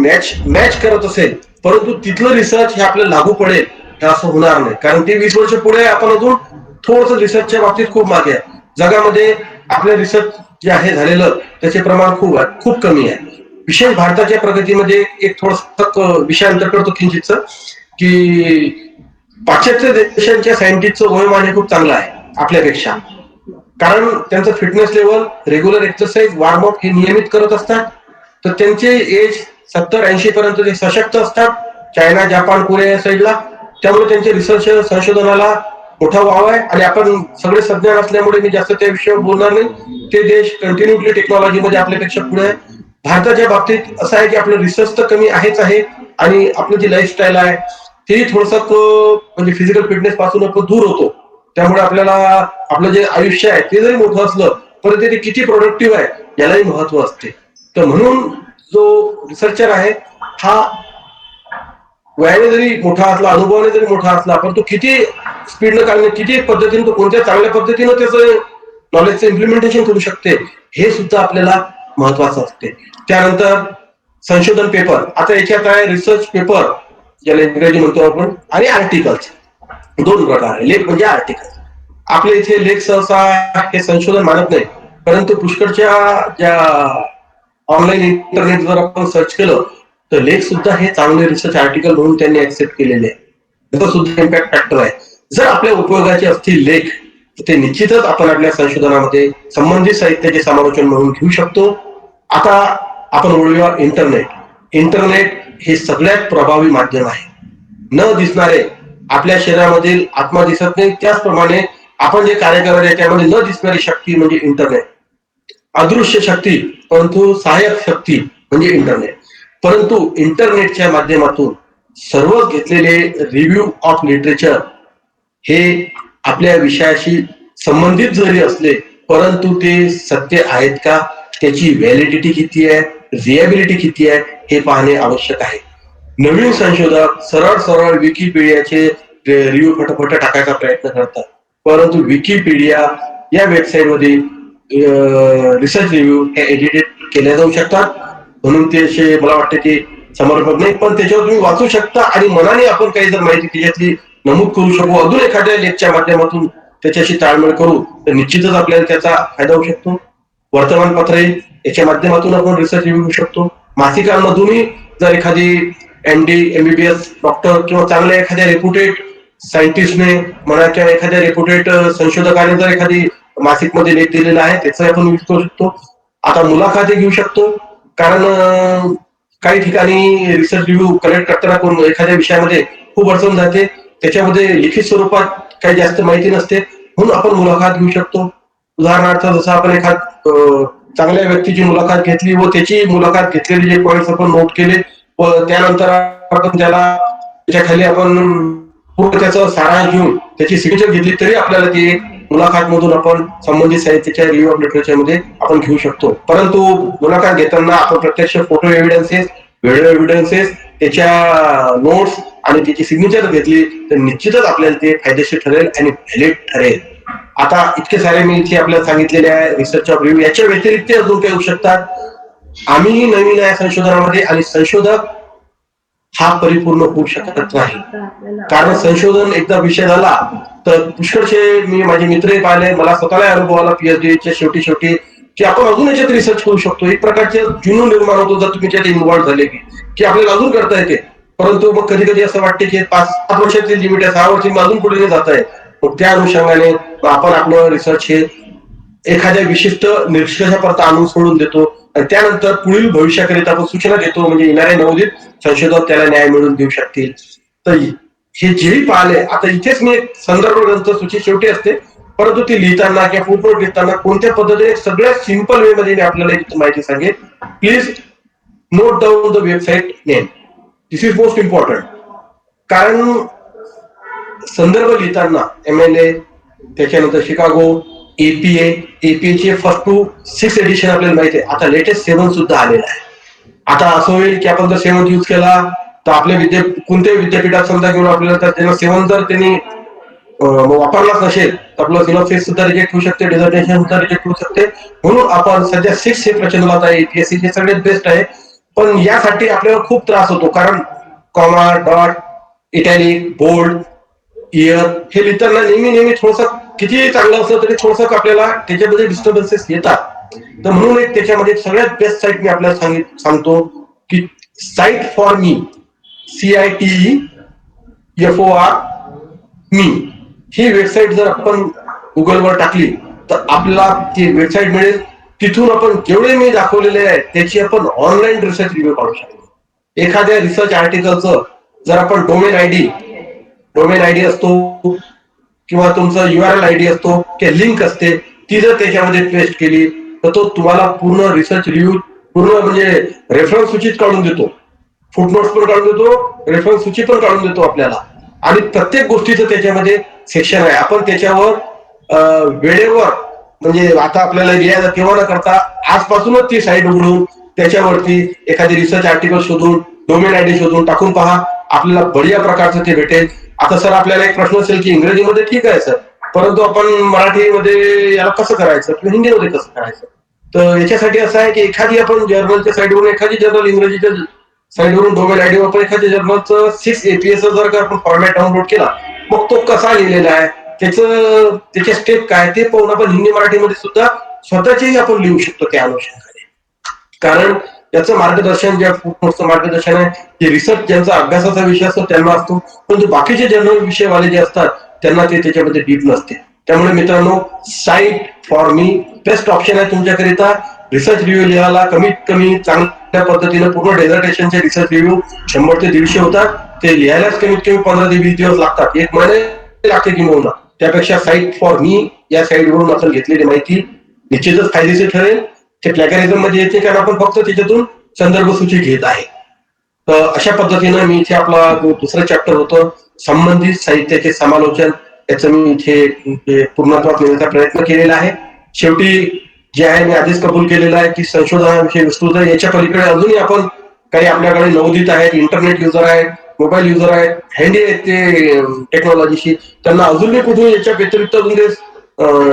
मॅच करत असेल, परंतु तिथलं रिसर्च हे आपल्याला लागू पडेल हे असं होणार नाही. कारण ते 20 वर्ष पुढे आपण अजून थोडंसं रिसर्चच्या बाबतीत खूप मागे आहे. जगामध्ये आपलं रिसर्च जे आहे झालेलं त्याचे प्रमाण खूप कमी आहे. विशेष भारताच्या प्रगतीमध्ये एक थोडंसं विषयांतर करतो किंचितच की पाश्चात्य देशांच्या सायंटिस्टचं वयोमान हे खूप चांगलं आहे आपल्यापेक्षा. कारण त्यांचं fitness level, regular exercise, warm up हे नियमित करत असतात. तर त्यांचे एज 70-80 पर्यंत ते सशक्त असतात. चायना, जपान, कोरिया या साईडला. त्यामुळे त्यांचे रिसर्च संशोधनाला मोठा वाव आहे. आणि आपण सगळे सज्ञान असल्यामुळे मी जास्त त्या विषयावर बोलणार नाही. ते देश कंटिन्युटली टेक्नॉलॉजीमध्ये आपल्यापेक्षा पुढे आहे. भारताच्या बाबतीत असं आहे की आपलं रिसर्च तर कमी आहेच आहे आणि आपलं जे लाईफस्टाईल आहे तेही थोडंसं म्हणजे फिजिकल फिटनेस पासून आपण दूर होतो. त्यामुळे आपल्याला आपलं जे आयुष्य आहे ते जरी मोठं असलं परंतु ते किती प्रोडक्टिव्ह आहे यालाही महत्व असते. तर म्हणून जो रिसर्चर आहे हा वयाने जरी मोठा असला, अनुभवाने जरी मोठा असला, पण तो किती स्पीडनं काढणे, किती पद्धतीने तो कोणत्या चांगल्या पद्धतीनं त्याचं नॉलेजचं इम्प्लिमेंटेशन करू शकते हे सुद्धा आपल्याला महत्वाचं असते. त्यानंतर संशोधन पेपर, आता याच्यात आहे रिसर्च पेपर ज्याला इंग्रजी म्हणतो आपण, आणि आर्टिकल्स. दोन प्रकार आहे, लेख म्हणजे आर्टिकल. आपल्या इथे लेख सहसा हे संशोधन मानत नाही, परंतु पुष्कळच्या ज्या ऑनलाईन इंटरनेटवर आपण सर्च केलं तर लेख सुद्धा हे चांगले रिसर्च आर्टिकल म्हणून त्यांनी ऍक्सेप्ट केलेले आहे. त्याचा सुद्धा इम्पॅक्ट फॅक्टर आहे. जर आपल्या उपयोगाचे असतील लेख तर ते निश्चितच आपण आपल्या संशोधनामध्ये संबंधित साहित्याचे समालोचन म्हणून घेऊ शकतो. आता आपण बोलूया इंटरनेट. इंटरनेट हे सगळ्यात प्रभावी माध्यम आहे. न दिसणारे, आपल्या शरीरामधील आत्मा दिसत नाही त्याचप्रमाणे आपण जे कार्य करत आहे त्यामध्ये न दिसणारी शक्ती म्हणजे इंटरनेट. अदृश्य शक्ती परंतु सहाय्यक शक्ती म्हणजे इंटरनेट. परंतु इंटरनेटच्या माध्यमातून सर्व घेतलेले रिव्ह्यू ऑफ लिटरेचर हे आपल्या विषयाशी संबंधित जरी असले परंतु ते सत्य आहेत का, त्याची व्हॅलिडिटी किती आहे, रिॲबिलिटी किती आहे हे पाहणे आवश्यक आहे. नवीन संशोधक सरळ विकिपीडियाचे रिव्ह्यू फटाफट टाकायचा प्रयत्न करतात, परंतु विकिपीडिया या वेबसाईटमध्ये रिसर्च रिव्ह्यू हे एडिटेड केल्या जाऊ शकतात. म्हणून ते असे मला वाटते की समर्पक नाही, पण त्याच्यावर तुम्ही वाचू शकता आणि मनाने आपण काही जर माहिती त्याच्यातली नमूद करू शकू, अजून एखाद्या लेखच्या माध्यमातून त्याच्याशी ताळमेळ करू तर निश्चितच आपल्याला त्याचा फायदा होऊ शकतो. वर्तमानपत्रे याच्या माध्यमातून आपण रिसर्च रिव्ह्यू घेऊ शकतो. मासिकांमधूनही जर एखादी MD, MBBS डॉक्टर किंवा चांगल्या एखाद्या रेप्युटेड सायंटिस्टने म्हणा किंवा एखाद्या रेप्युटेड संशोधकाने जर एखादी मासिक मध्ये लेख दिलेला आहे त्याचा आपण यूज करू शकतो. आता मुलाखती घेऊ शकतो, कारण काही ठिकाणी रिसर्च रिव्ह्यू कलेक्ट करताना कोण एखाद्या विषयामध्ये खूप अडचण जाते, त्याच्यामध्ये लिखित स्वरूपात काही जास्त माहिती नसते, म्हणून आपण मुलाखत घेऊ शकतो. उदाहरणार्थ जसं आपण एखाद चांगल्या व्यक्तीची मुलाखत घेतली व त्याची मुलाखत घेतलेले जे पॉइंट्स आपण नोट केले व त्यानंतर आपण त्याला त्याच्या खाली आपण पूर्ण त्याचा सारांश घेऊन त्याची सिग्नेचर घेतली तरी आपल्याला ती मुलाखत मधून आपण संबंधित साहित्याच्या रिव्ह्यू ऑफ लिटरेचर मध्ये आपण घेऊ शकतो. परंतु मुलाखत घेताना आपण प्रत्यक्ष फोटो एव्हिडन्सेस, व्हिडिओ एव्हिडन्सेस, त्याच्या नोट्स आणि त्याची सिग्नेचर घेतली तर निश्चितच आपल्याला ते फायदेशीर ठरेल आणि व्हॅलिड ठरेल. आता इतके सारे मी इथे आपल्याला सांगितलेले आहे रिसर्च ऑफ रिव्ह्यू. याच्या व्यतिरिक्त अजून काही होऊ शकतात. आम्ही नवीन आहे संशोधनामध्ये आणि संशोधक हा परिपूर्ण होऊ शकत नाही. कारण संशोधन एकदा विषय झाला तर पुष्कळशे मी माझे मित्रही पाहिले, मला स्वतःला अनुभव आला पीएचडीच्या शेवटी की आपण अजून याच्यात रिसर्च करू शकतो. एक प्रकारचे जुनून निर्माण होतो जर तुम्ही त्यात इन्व्हॉल्व झाले की आपल्याला अजून करता येते. परंतु मग कधी कधी असं वाटते की 5-7 वर्षाची लिमिट आहे, 6 वर्षी अजून पुढे जात आहे. मग त्या अनुषंगाने आपण आपलं रिसर्च हे एखाद्या विशिष्ट निष्कर्षापर्यंत आणून सोडून देतो आणि त्यानंतर पुढील भविष्याकरिता आपण सूचना देतो, म्हणजे येणारे नवोदित संशोधक त्याला न्याय मिळवून देऊ शकतील. तर हे जेही पाहिले, आता इथेच मी एक संदर्भ ग्रंथ सूची शेवटी असते, परंतु ती लिहिताना किंवा फुटनोट लिहिताना कोणत्या पद्धतीने सगळ्यात सिंपल वे मध्ये मी आपल्याला एक माहिती सांगेन. Please note down the website name. This is most important. कारण संदर्भ लिहिताना MLA, त्याच्यानंतर शिकागो, एपीए चे फर्स्ट टू 6 एडिशन आपल्याला माहिती आहे. आता लेटेस्ट 7 सुद्धा आलेला आहे. आता असं होईल की आपण जर 7 यूज केला तर आपल्या कोणत्याही विद्यापीठात समजा घेऊन आपल्याला त्याला 7 जर त्यांनी वापरलाच नसेल तर आपलं सिनॉप्सिस सुद्धा रिजेक्ट होऊ शकते, डिझर्टेशन सुद्धा रिजेक्ट होऊ शकते. म्हणून आपण सध्या 6 हे प्रचलनात आहे. APSC हे सगळ्यात बेस्ट आहे. पण यासाठी आपल्याला खूप त्रास होतो, कारण comma, dot, italic, bold, year हे लिहिताना नेहमी थोडंसं किती चांगलं असलं तरी थोडंसं आपल्याला त्याच्यामध्ये डिस्टर्बन्सेस येतात. तर म्हणून एक त्याच्यामध्ये सगळ्यात बेस्ट साईट मी आपल्याला सांगतो की site for me, CITEFOR me he website जर आपण गुगलवर टाकली तर आपल्याला ती वेबसाईट मिळेल. तिथून आपण जेवढे मी दाखवलेले आहे त्याची आपण ऑनलाईन रिसर्च रिव्ह्यू काढू शकतो. एखाद्या रिसर्च आर्टिकलचं जर आपण डोमेन आयडी असतो किंवा तुमचा URL आयडी असतो किंवा लिंक असते, ती जर त्याच्यामध्ये पेस्ट केली तर तो तुम्हाला पूर्ण रिसर्च रिव्ह्यू पूर्ण म्हणजे रेफरन्स सूचित काढून देतो, फुटनोट्स पण काढून देतो, रेफरन्स सूची पण काढून देतो आपल्याला. आणि प्रत्येक गोष्टीचं त्याच्यामध्ये सेक्शन आहे. आपण त्याच्यावर वेळेवर म्हणजे आता आपल्याला लिहायला केव्हा न करता आजपासूनच ती साईट उघडून त्याच्यावरती एखादी रिसर्च आर्टिकल शोधून, डोमेन आयडी शोधून टाकून पहा, आपल्याला बढिया प्रकारचं ते भेटेल. आता सर आपल्याला एक प्रश्न असेल की इंग्रजीमध्ये ठीक आहे सर, परंतु आपण मराठीमध्ये याला कसं करायचं किंवा हिंदीमध्ये कसं करायचं. तर याच्यासाठी असं आहे की एखादी आपण जर्नलच्या साईडवरून एखादी जर्नल इंग्रजीच्या साईडवरून डोमेन आयडी वापर एखाद्या जर्नलचं 6 APS जर का आपण फॉर्मॅट डाउनलोड केला, मग तो कसा लिहिलेला आहे, त्याचे स्टेप काय ते पाहून आपण हिंदी मराठीमध्ये सुद्धा स्वतःचेही आपण लिहू शकतो त्या अनुषंगाने. कारण याचं मार्गदर्शन, ज्या फुटनोट्सचं मार्गदर्शन आहे, जे रिसर्च ज्यांचा अभ्यासाचा विषय असतो त्यांना असतो, परंतु बाकीचे जर्नल विषयवाले जे असतात त्यांना ते त्याच्यामध्ये डीप नसते. त्यामुळे मित्रांनो, site for me best option आहे तुमच्याकरिता. रिसर्च रिव्ह्यू लिहायला कमीत कमी चांगल्या पद्धतीने पूर्ण डेझर्टेशनचे रिसर्च रिव्ह्यू 100 ते 150 होतात. ते लिहायलाच कमीत कमी 15 ते 20 दिवस लागतात, 1 महिने लागते किंवा. त्यापेक्षा साईट फॉर मी या साईटवरून आपण घेतलेली माहिती निश्चितच फायदेशीर ठरेल. ते प्लॅगरिझम मध्ये येते कारण आपण फक्त त्याच्यातून संदर्भ सूची घेत आहे. तर अशा पद्धतीनं मी इथे आपला दुसरं चॅप्टर होतं संबंधित साहित्याचे समालोचन, याचं मी इथे पूर्णत्वात नेण्याचा प्रयत्न केलेला आहे. शेवटी जे आहे मी आधीच कबूल केलेलं आहे की संशोधनाविषयी विस्तृत आहे. याच्या पलीकडे अजूनही आपण काही आपल्याकडे नवोदित आहेत, इंटरनेट युजर आहेत, मोबाईल युजर आहेत, हँडी आहेत ते टेक्नॉलॉजीशी, त्यांना अजूनही कुठून याच्या व्यतिरिक्त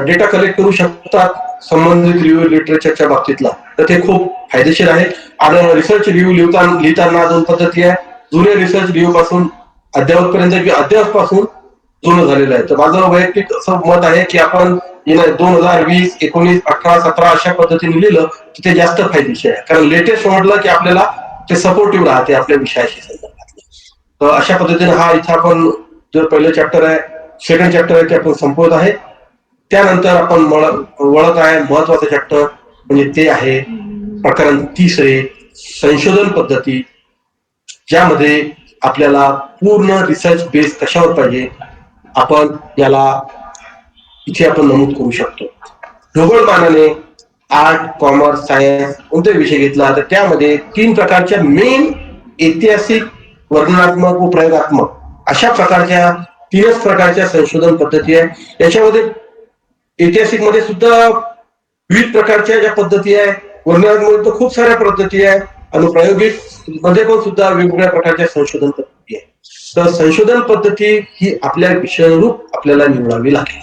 डेटा कलेक्ट करू शकतात संबंधित रिव्ह्यू लिटरेचरच्या बाबतीतला, तर ते खूप फायदेशीर आहे. आणि रिसर्च रिव्ह्यू लिहिताना 2 पद्धती आहे. जुने रिसर्च रिव्ह्यू पासून अद्यावत पर्यंत किंवा अद्यावत पासून जुनं झालेलं आहे. तर माझं वैयक्तिक असं मत आहे की आपण 2020, 19, 18, 17 अशा पद्धतीने लिहिलं की ते जास्त फायदेशीर आहे. कारण लेटेस्ट म्हटलं की आपल्याला ते सपोर्टिव्ह राहते आपल्या विषयाशी संदर्भात. तर अशा पद्धतीने हा इथं आपण जो पहिलं चॅप्टर आहे, सेकंड चॅप्टर आहे ते आपण संपवत आहे. त्यानंतर आपण वळत आहे महत्वाचं चॅप्टर, म्हणजे ते आहे प्रकरण 3 संशोधन पद्धती, ज्यामध्ये आपल्याला पूर्ण रिसर्च बेस कशावर पाहिजे आपण याला इथे आपण नमूद करू शकतो. ढोबळ मानाने आर्ट, कॉमर्स, सायन्स कोणताही विषय घेतला तर त्यामध्ये 3 प्रकारच्या मेन ऐतिहासिक, वर्णनात्मक व प्रयोगात्मक अशा प्रकारच्या तीनच प्रकारच्या संशोधन पद्धती आहे. याच्यामध्ये ऐतिहासिक मध्ये सुद्धा विविध प्रकारच्या ज्या पद्धती आहे, वर्णनात्मक तर खूप साऱ्या पद्धती आहे आणि प्रायोगिक मध्ये पण सुद्धा वेगवेगळ्या प्रकारच्या संशोधन पद्धती आहे. तर संशोधन पद्धती ही आपल्या विषयानुरूप आपल्याला निवडावी लागेल.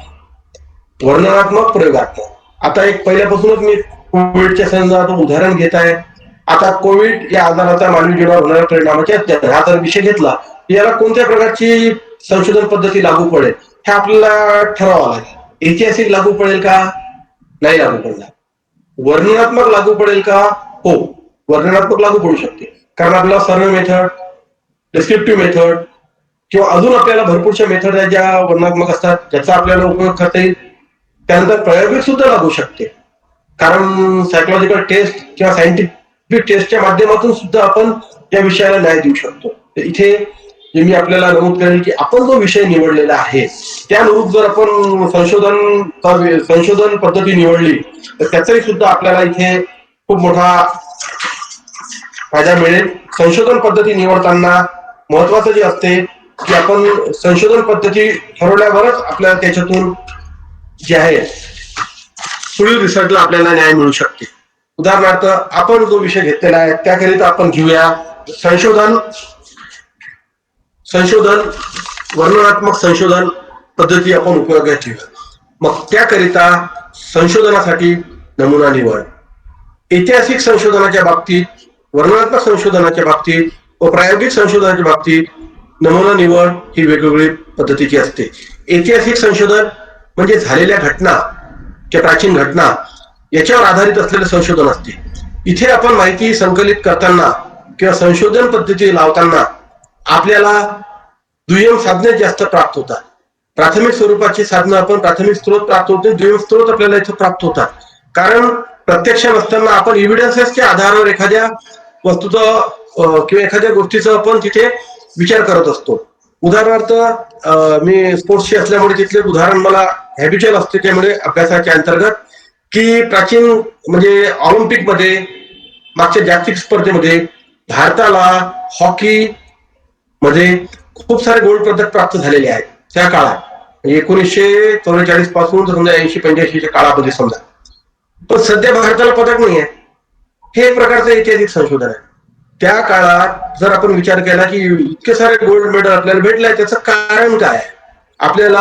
वर्णनात्मक, प्रयोगात्मक. आता एक पहिल्यापासूनच मी कोविडच्या संदर्भात उदाहरण घेत आहे. आता कोविड या आजाराचा मानवी जीवनावर होणाऱ्या परिणामाच्या हा जर विषय घेतला, याला कोणत्या प्रकारची संशोधन पद्धती लागू पडेल हे आपल्याला ठरवावं लागेल. ऐतिहासिक लागू पडेल का? नाही लागू पडणार. वर्णनात्मक लागू पडेल का? हो, वर्णनात्मक लागू पडू शकते. कारण आपल्याला सर्वे मेथड, डिस्क्रिप्टिव्ह मेथड किंवा अजून आपल्याला भरपूरशा मेथड आहेत ज्या वर्णनात्मक असतात, ज्याचा आपल्याला उपयोग करता येईल. त्यानंतर प्रायोगिक सुद्धा लागू शकते, कारण सायकोलॉजिकल टेस्ट किंवा सायंटिफिक टेस्टच्या माध्यमातून सुद्धा आपण या विषयाला न्याय देऊ शकतो. तर इथे जे मी आपल्याला नमूद करेल की आपण जो विषय निवडलेला आहे त्यानुरूप जर आपण संशोधन पद्धती निवडली तर त्याचाही सुद्धा आपल्याला इथे खूप मोठा फायदा मिळेल. संशोधन पद्धती निवडताना महत्वाचं जे असते की आपण संशोधन पद्धती ठरवल्यावरच आपल्याला त्याच्यातून जे आहे पुढील रिसर्चला आपल्याला न्याय मिळू शकते. उदाहरणार्थ आपण जो विषय घेतलेला आहे त्याकरिता आपण घेऊया संशोधन वर्णनात्मक संशोधन पद्धती आपण उपयोगात घेऊया. मग त्याकरिता संशोधनासाठी नमुना निवड. ऐतिहासिक संशोधनाच्या बाबतीत, वर्णनात्मक संशोधनाच्या बाबतीत व प्रायोगिक संशोधनाच्या बाबतीत नमुना निवड ही वेगवेगळी पद्धतीची असते. ऐतिहासिक संशोधन म्हणजे झालेल्या घटना किंवा प्राचीन घटना याच्यावर आधारित असलेले संशोधन असते. इथे आपण माहिती संकलित करताना किंवा संशोधन पद्धती लावताना आपल्याला दुय्यम साधने जास्त प्राप्त होतात. प्राथमिक स्वरूपाची साधनं आपण प्राथमिक स्त्रोत प्राप्त होते, दुय्यम स्त्रोत आपल्याला इथे प्राप्त होतात. कारण प्रत्यक्ष नसताना आपण एव्हिडन्सेसच्या आधारावर एखाद्या वस्तूचा किंवा एखाद्या गोष्टीचा आपण तिथे विचार करत असतो. उदाहरणार्थ मी स्पोर्ट्सची असल्यामुळे तिथले उदाहरण मला हॅबिच्युअल असते, त्यामुळे अभ्यासाच्या अंतर्गत की प्राचीन म्हणजे ऑलिम्पिक मध्ये मागच्या जागतिक स्पर्धेमध्ये भारताला हॉकी मध्ये खूप सारे गोल्ड पदक प्राप्त झालेले आहेत त्या काळात, म्हणजे 1944 पासून समजा 80-85च्या काळामध्ये समजा. पण सध्या भारताला पदक नाही आहे. हे एक प्रकारचं ऐतिहासिक संशोधन आहे. त्या काळात जर आपण विचार केला की इतके सारे गोल्ड मेडल आपल्याला भेटले, त्याचं कारण काय? आपल्याला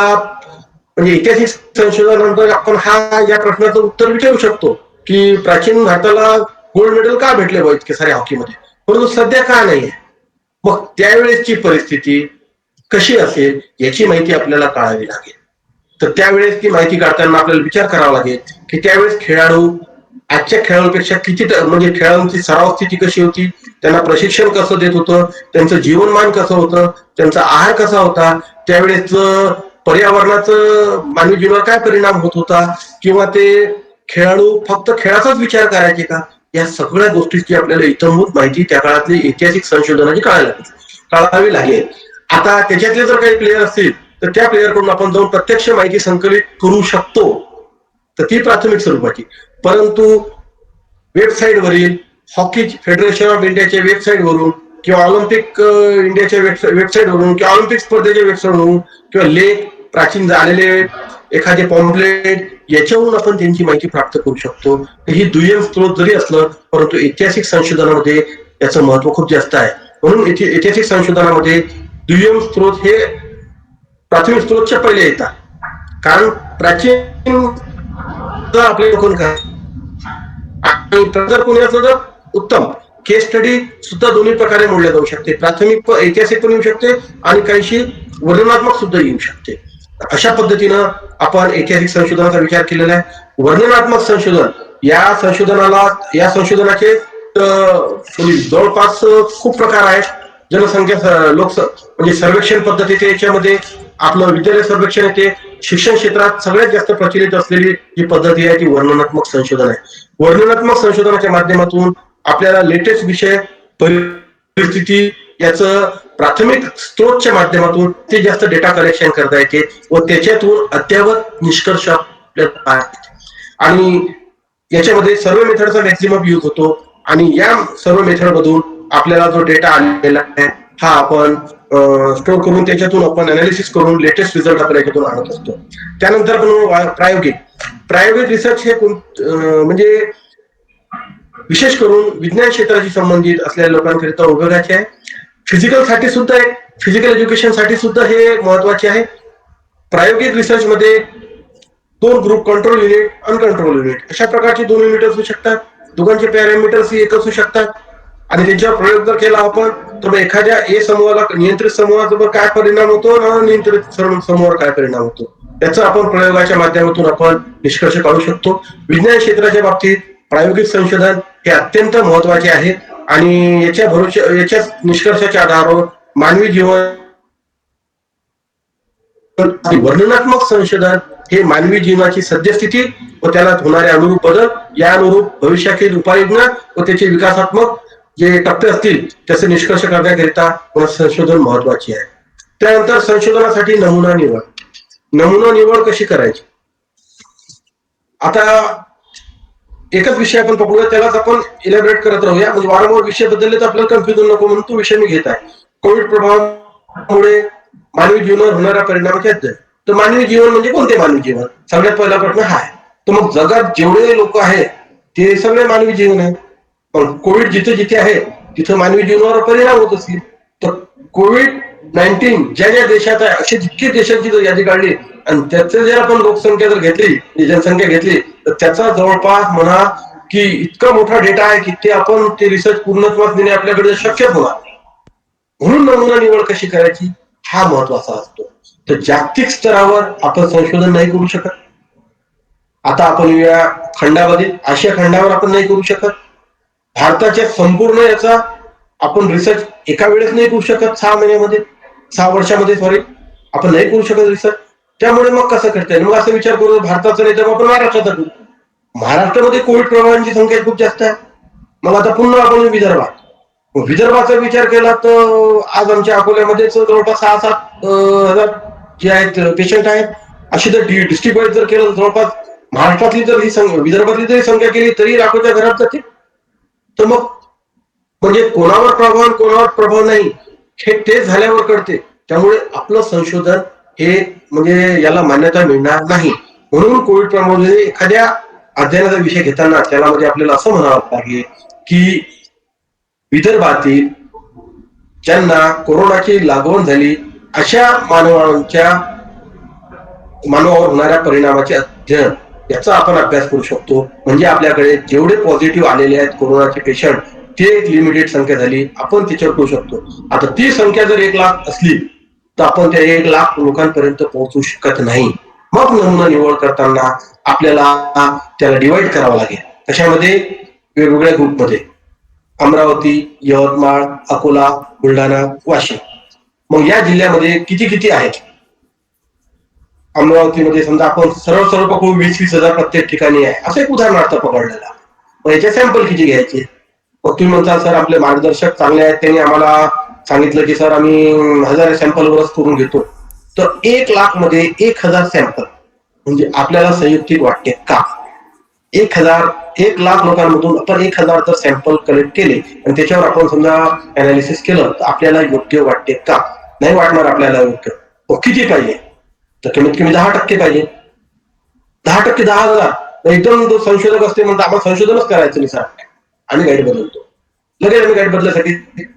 म्हणजे ऐतिहासिक संशोधनानंतर आपण या प्रश्नाचं उत्तर विचारू शकतो की प्राचीन भारताला गोल्ड मेडल का भेटले बा इतके सारे हॉकीमध्ये, परंतु सध्या का नाहीये. मग त्यावेळेसची परिस्थिती कशी असेल याची माहिती आपल्याला काढावी लागेल. तर त्यावेळेस ती माहिती काढताना आपल्याला विचार करावा लागेल की त्यावेळेस खेळाडू आजच्या खेळाडूंपेक्षा किती म्हणजे खेळाडूंची सराव स्थिती कशी होती, त्यांना प्रशिक्षण कसं देत होतं, त्यांचं जीवनमान कसं होतं, त्यांचा आहार कसा होता, त्यावेळेस पर्यावरणाचं मानवी जीवनावर काय परिणाम होत होता, किंवा ते खेळाडू फक्त खेळाचाच विचार करायचे का, या सगळ्या गोष्टीची आपल्याला इतंभूत माहिती त्या काळातली ऐतिहासिक संशोधनाची काढावी लागेल. आता त्याच्यातले जर काही प्लेयर असतील तर त्या प्लेयरकडून आपण जाऊन प्रत्यक्ष माहिती संकलित करू शकतो, तर ती प्राथमिक स्वरूपाची. परंतु वेबसाईटवरील हॉकी फेडरेशन ऑफ इंडियाच्या वेबसाईटवरून किंवा ऑलिम्पिक इंडियाच्या वेबसाईटवरून किंवा ऑलिम्पिक स्पर्धेच्या वेबसाईटवरून किंवा लेख प्राचीन झालेले एखादे पॉम्पलेट याच्यावरून आपण त्यांची माहिती प्राप्त करू शकतो. ही दुय्यम स्त्रोत जरी असलं परंतु ऐतिहासिक संशोधनामध्ये याचं महत्व खूप जास्त आहे. म्हणून ऐतिहासिक संशोधनामध्ये दुय्यम स्त्रोत हे प्राथमिक स्त्रोतच्या पहिले येतात. कारण प्राचीन आपले कोण काय आणि जर कोणी असलं तर उत्तम केस स्टडी सुद्धा दोन्ही प्रकारे मोडल्या जाऊ शकते. प्राथमिक ऐतिहासिक पण येऊ शकते आणि काहीशी वर्णनात्मक सुद्धा येऊ शकते. अशा पद्धतीनं आपण ऐतिहासिक संशोधनाचा विचार केलेला आहे. वर्णनात्मक संशोधन या संशोधनाचे जवळपास खूप प्रकार आहेत. जनसंख्या म्हणजे सर्वेक्षण पद्धती येते, याच्यामध्ये आपलं विद्यालय सर्वेक्षण येते. शिक्षण क्षेत्रात सगळ्यात जास्त प्रचलित असलेली जी पद्धती आहे ती वर्णनात्मक संशोधन आहे. वर्णनात्मक संशोधनाच्या माध्यमातून आपल्याला लेटेस्ट विषय परिस्थिती याचं प्राथमिक स्त्रोतच्या माध्यमातून ते जास्त डेटा कलेक्शन करता येते व त्याच्यातून अद्ययावत निष्कर्ष आपल्याला आणि याच्यामध्ये सर्व मेथडचा मॅक्सिमम यूज होतो आणि या सर्व मेथड मधून आपल्याला जो डेटा आलेला आहे हा आपण स्टोर करून त्याच्यातून आपण अनालिसिस करून लेटेस्ट रिझल्ट आपण याच्यातून आणत असतो. त्यानंतर आपण प्रायोगिक रिसर्च हे म्हणजे विशेष करून विज्ञान क्षेत्राशी संबंधित असलेल्या लोकांकरिता उपयोगाचे आहे. फिजिकल एज्युकेशन साठी सुद्धा हे महत्वाचे आहे. प्रायोगिक रिसर्च मध्ये 2 group, control unit, uncontrol unit अशा प्रकारचे 2 युनिट असू शकतात. दोघांचे पॅरामीटर्स एक असू शकतात आणि त्यांच्यावर प्रयोग जर केला आपण तर एखाद्या ए समूहाला नियंत्रित समूहावर काय परिणाम होतो आणि अनियंत्रित समूहावर काय परिणाम होतो त्याचा आपण प्रयोगाच्या माध्यमातून आपण निष्कर्ष काढू शकतो. विज्ञान क्षेत्राच्या बाबतीत प्रायोगिक संशोधन हे अत्यंत महत्वाचे आहे आणि याच्या निष्कर्षाच्या आधारावर मानवी जीवन वर्णनात्मक संशोधन हे मानवी जीवनाची सद्यस्थिती व त्याला होणारे अनुरूप बदल, या अनुरूप भविष्यातील उपाययोजना व त्याचे विकासात्मक जे टप्पे असतील त्याचे निष्कर्ष करण्याकरिता संशोधन महत्वाचे आहे. त्यानंतर संशोधनासाठी नमुना निवड कशी करायची. आता एकच विषय आपण पकडूया, त्यालाच आपण इलॅबरेट करत राहूया. म्हणजे वारंवार विषय बदलले तर आपल्याला कन्फ्युजन नको म्हणून तो विषय मी घेत आहे. कोविड प्रभावामुळे मानवी जीवनावर होणाऱ्या परिणामाचे अध्ययन. तर मानवी जीवन म्हणजे कोणते मानवी जीवन, सगळ्यात पहिला प्रश्न हा आहे. तर मग जगात जेवढे लोक आहेत ते सगळे मानवी जीवन आहे. पण कोविड जिथे जिथे आहे तिथे मानवी जीवनावर परिणाम होत असतील. तर COVID-19 ज्या देशात आहे असे जितके देशांची जर यादी काढली आणि त्याचे जर आपण लोकसंख्या जर घेतली, जनसंख्या घेतली तर त्याचा जवळपास म्हणा की इतका मोठा डेटा आहे की ते आपण ते रिसर्च पूर्णत्वास नेणे आपल्याकडे शक्य होणार नाही. म्हणून नमुना निवड कशी करायची हा महत्वाचा असतो. तर जागतिक स्तरावर आपण संशोधन नाही करू शकत. आता आपण या खंडामध्ये, आशिया खंडावर आपण नाही करू शकत. भारताच्या संपूर्ण याचा आपण रिसर्च एका वेळेस नाही करू शकत. 6 वर्षामध्ये आपण नाही करू शकत रिसर्च. त्यामुळे मग कसं करता येईल, मग असं विचार करू भारताचा नाही तर आपण महाराष्ट्राचा करू. महाराष्ट्रामध्ये कोविड प्रभावांची संख्या खूप जास्त आहे. मग आता पुन्हा आपण विदर्भाचा विचार केला तर आज आमच्या अकोल्यामध्येच जवळपास 6-7 हजार जे आहेत पेशंट आहेत. अशी जर डिस्ट्रिक्ट वाईज जर केलं जवळपास महाराष्ट्रातली जर ही विदर्भातली जरी संख्या केली तरी लाखोच्या घरात जाते. तर मग म्हणजे कोणावर प्रभाव नाही हे तेच झाल्यावर कळते. त्यामुळे आपलं संशोधन हे म्हणजे याला मान्यता मिळणार नाही. म्हणून कोविड प्रभावामध्ये एखाद्या अध्ययनाचा विषय घेताना त्याला म्हणजे आपल्याला असं म्हणावं लागेल की विदर्भातील ज्यांना कोरोनाची लागवण झाली अशा मानवावर होणाऱ्या परिणामाचे अध्ययन याचा आपण अभ्यास करू शकतो. म्हणजे आपल्याकडे जेवढे पॉझिटिव्ह आलेले आहेत कोरोनाचे पेशंट ते एक लिमिटेड संख्या झाली, आपण त्याच्यावर करू शकतो. आता ती संख्या जर 1 लाख असली तर आपण त्या 1 लाख लोकांपर्यंत पोहोचू शकत नाही. मग नमुना निवड करताना आपल्याला त्याला डिवाइड करावं लागेल. कशामध्ये, वेगवेगळ्या ग्रुपमध्ये. अमरावती, यवतमाळ, अकोला, बुलढाणा, वाशिम. मग या जिल्ह्यामध्ये किती आहेत. अमरावतीमध्ये समजा आपण सरळ पकडू 20-20 हजार प्रत्येक ठिकाणी आहे असं एक उदाहरणार्थ पकडलेला. मग याचे सॅम्पल किती घ्यायचे. मग तुम्ही म्हणता सर आपले मार्गदर्शक चांगले आहेत, त्यांनी आम्हाला सांगितलं की सर आम्ही 1000 सॅम्पलवरच करून घेतो. तर 1 लाख मध्ये 1000 सॅम्पल म्हणजे आपल्याला संयुक्तिक वाटते का. 1 लाख लोकांमधून आपण 1000 जर सॅम्पल कलेक्ट केले आणि त्याच्यावर आपण समजा अनालिसिस केलं तर आपल्याला योग्य वाटते का. नाही वाटणार आपल्याला योग्य. मग किती पाहिजे, तर कमीत कमी 10% पाहिजे. 10% 10,000. एकदम जो संशोधक असते म्हणतो आपण संशोधनच करायचं नाही सर, आम्ही गाईड बदलतो, लगेच आम्ही गाईड बदलण्यासाठी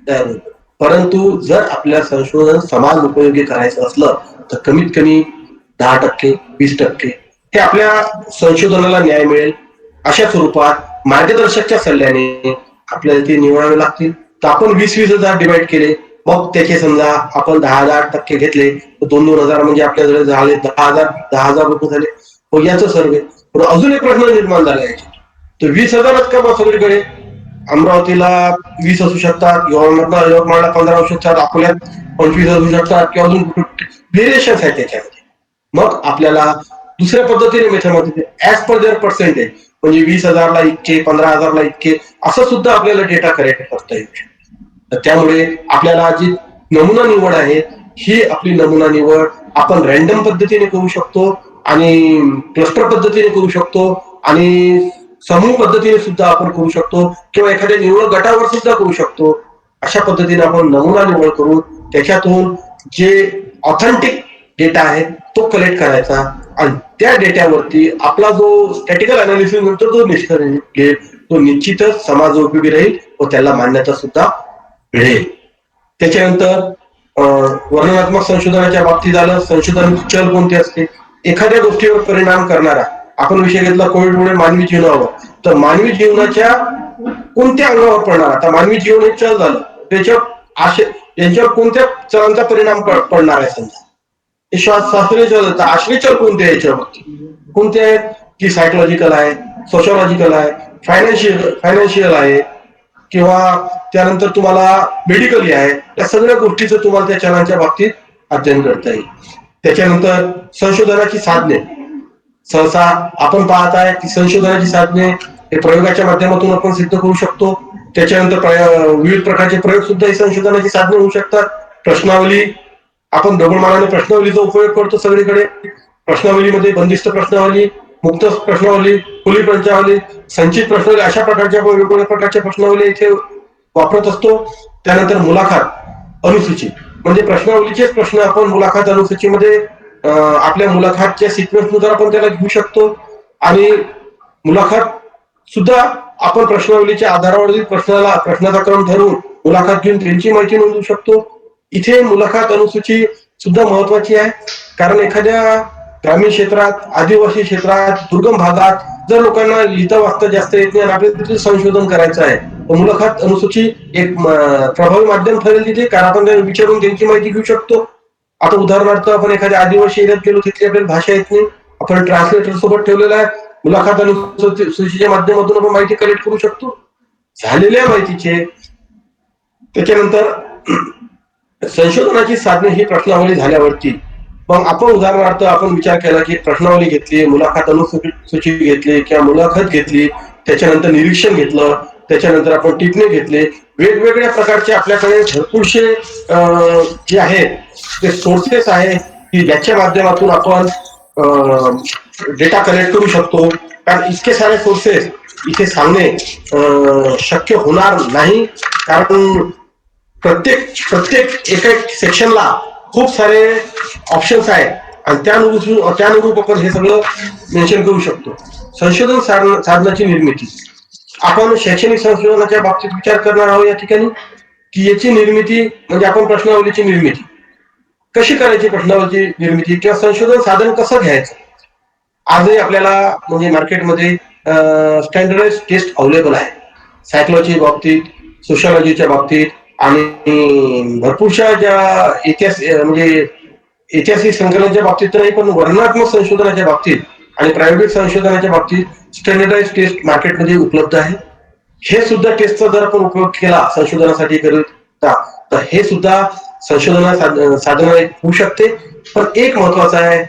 तयार होतो. परंतु जर आपल्या संशोधन समाज उपयोगी करायचं असलं तर कमीत कमी 10%, 20% हे आपल्या संशोधनाला न्याय मिळेल अशा स्वरूपात मार्गदर्शकच्या सल्ल्याने आपल्याला ते निवडावे लागतील. तर आपण 20-20 हजार डिवाइड केले, मग त्याचे समजा आपण 10,000% घेतले तर 2-2 हजार म्हणजे आपल्याकडे झाले 10,000 रुपये झाले. मग याचं सर्वे. अजून एक प्रश्न निर्माण झाला याचे, तर 20,000च का बा सगळीकडे. अमरावतीला 20 असू शकतात, यवतमाळला 15 असू शकतात, अकोल्यात 25 असू शकतात किंवा अजून व्हेरिएशन्स आहेत त्याच्यामध्ये. मग आपल्याला दुसऱ्या पद्धतीने मेथडमध्ये ऍज पर देअर पर्सेंटेज म्हणजे 20,000ला इतके, 15,000ला इतके असं सुद्धा आपल्याला डेटा कलेक्ट करता येऊ शकतो. तर त्यामुळे आपल्याला जी नमुना निवड आहे ही आपली नमुना निवड आपण रॅन्डम पद्धतीने करू शकतो आणि क्लस्टर पद्धतीने करू शकतो आणि समूह पद्धतीने सुद्धा आपण करू शकतो किंवा एखाद्या निवड गटावर सुद्धा करू शकतो. अशा पद्धतीने आपण नमुना निवड करून त्याच्यातून जे ऑथेंटिक डेटा आहे तो कलेक्ट करायचा आणि त्या डेटावरती आपला जो स्टॅटिकल अनालिसिस नंतर जो निष्कर्ष निघेल तो निश्चितच समाजोपयोगी राहील व त्याला मान्यता सुद्धा मिळेल. त्याच्यानंतर वर्णनात्मक संशोधनाच्या बाबतीत आलं, संशोधन चल कोणते असते, एखाद्या गोष्टीवर परिणाम करणारा. आपण विषय घेतला कोविडमुळे मानवी जीवनावर, तर मानवी जीवनाच्या कोणत्या अंगावर पडणार, आता मानवी जीवन हे चल झालं, त्याच्यावर यांच्यावर कोणत्या चलांचा परिणाम पडणार आहे समजा, हे शास्त्रीय चल, तर आश्रय चल कोणते आहे याच्यावरती, कोणते आहेत की सायकोलॉजिकल आहे, सोशोलॉजिकल आहे, फायनान्शियल आहे किंवा त्यानंतर तुम्हाला मेडिकली आहे, या सगळ्या गोष्टीचं तुम्हाला त्या चलांच्या बाबतीत अध्ययन करता येईल. त्याच्यानंतर संशोधनाची साधने, सहसा आपण पाहत आहे की संशोधनाची साधने हे प्रयोगाच्या माध्यमातून आपण सिद्ध करू शकतो. त्याच्यानंतर विविध प्रकारचे प्रयोग सुद्धा ही संशोधनाची साधने होऊ शकतात. प्रश्नावली, आपण ढोबळमानाने प्रश्नावलीचा उपयोग करतो सगळीकडे. प्रश्नावलीमध्ये बंदिस्त प्रश्नावली, मुक्त प्रश्नावली, खुली पंचावली, संचित प्रश्नावली, अशा प्रकारच्या वेगवेगळ्या प्रकारच्या प्रश्नावली इथे वापरत असतो. त्यानंतर मुलाखत अनुसूची, म्हणजे प्रश्नावलीचेच प्रश्न आपण मुलाखत अनुसूचीमध्ये आपल्या मुलाखतच्या सिक्वेन्सनुसार आपण त्याला घेऊ शकतो आणि मुलाखत सुद्धा आपण प्रश्नावलीच्या आधारावर प्रश्नाचा क्रम ठरवून मुलाखत घेऊन त्यांची माहिती नोंदवू शकतो. इथे मुलाखत अनुसूची सुद्धा महत्वाची आहे, कारण एखाद्या ग्रामीण क्षेत्रात, आदिवासी क्षेत्रात, दुर्गम भागात जर लोकांना लिहिता वाचता जास्त येत नाही आणि आपल्याला तिथे संशोधन करायचं आहे, तर मुलाखत अनुसूची एक प्रभावी माध्यम ठरेल तिथे, कारण आपण विचारून त्यांची माहिती घेऊ शकतो. आता उदाहरणार्थ आपण एखाद्या आदिवासी एरियात गेलो, तिथली आपल्याला भाषा येत नाही, आपण ट्रान्सलेटर सोबत ठेवलेला आहे, मुलाखत अनुसूचीच्या माध्यमातून आपण माहिती कलेक्ट करू शकतो झालेल्या माहितीचे. त्याच्यानंतर संशोधनाची साधने ही प्रश्नावली झाल्यावरती मग आपण उदाहरणार्थ आपण विचार केला की प्रश्नावली घेतली, मुलाखत अनुसूची घेतली किंवा मुलाखत घेतली, त्याच्यानंतर निरीक्षण घेतलं, त्याच्यानंतर आपण टिपणे घेतले, वेगवेगळ्या प्रकारचे आपल्याकडे भरपूरसे जे आहेत ते सोर्सेस आहे की ज्याच्या माध्यमातून आपण डेटा कलेक्ट करू शकतो. कारण इतके सारे सोर्सेस इथे सांगणे शक्य होणार नाही, कारण प्रत्येक एका सेक्शनला खूप सारे ऑप्शन्स आहेत आणि त्यानुरूप आपण हे सगळं मेन्शन करू शकतो. संशोधन साधनाची निर्मिती, आपण शैक्षणिक संशोधनाच्या बाबतीत विचार करणार आहोत या ठिकाणी की याची निर्मिती म्हणजे आपण प्रश्नावलीची निर्मिती कशी करायची, प्रश्नावलीची निर्मिती किंवा संशोधन साधन कसं घ्यायचं. आजही आपल्याला म्हणजे मार्केटमध्ये स्टँडर्डाइज टेस्ट अवेलेबल आहे, सायकोलॉजी बाबतीत, सोशॉलॉजीच्या बाबतीत आणि भरपूरशा ज्या म्हणजे ऐतिहासिक संकलनाच्या बाबतीत नाही, पण वर्णनात्मक संशोधनाच्या बाबतीत आणि प्रायोगिक संशोधनाच्या बाबतीत स्टँडर्डाइज टेस्ट मार्केटमध्ये उपलब्ध आहे. हे सुद्धा टेस्टचा जर आपण उपयोग केला संशोधनासाठी करता तर हे सुद्धा संशोधना साधन होऊ शकते. पण एक महत्वाचं आहे,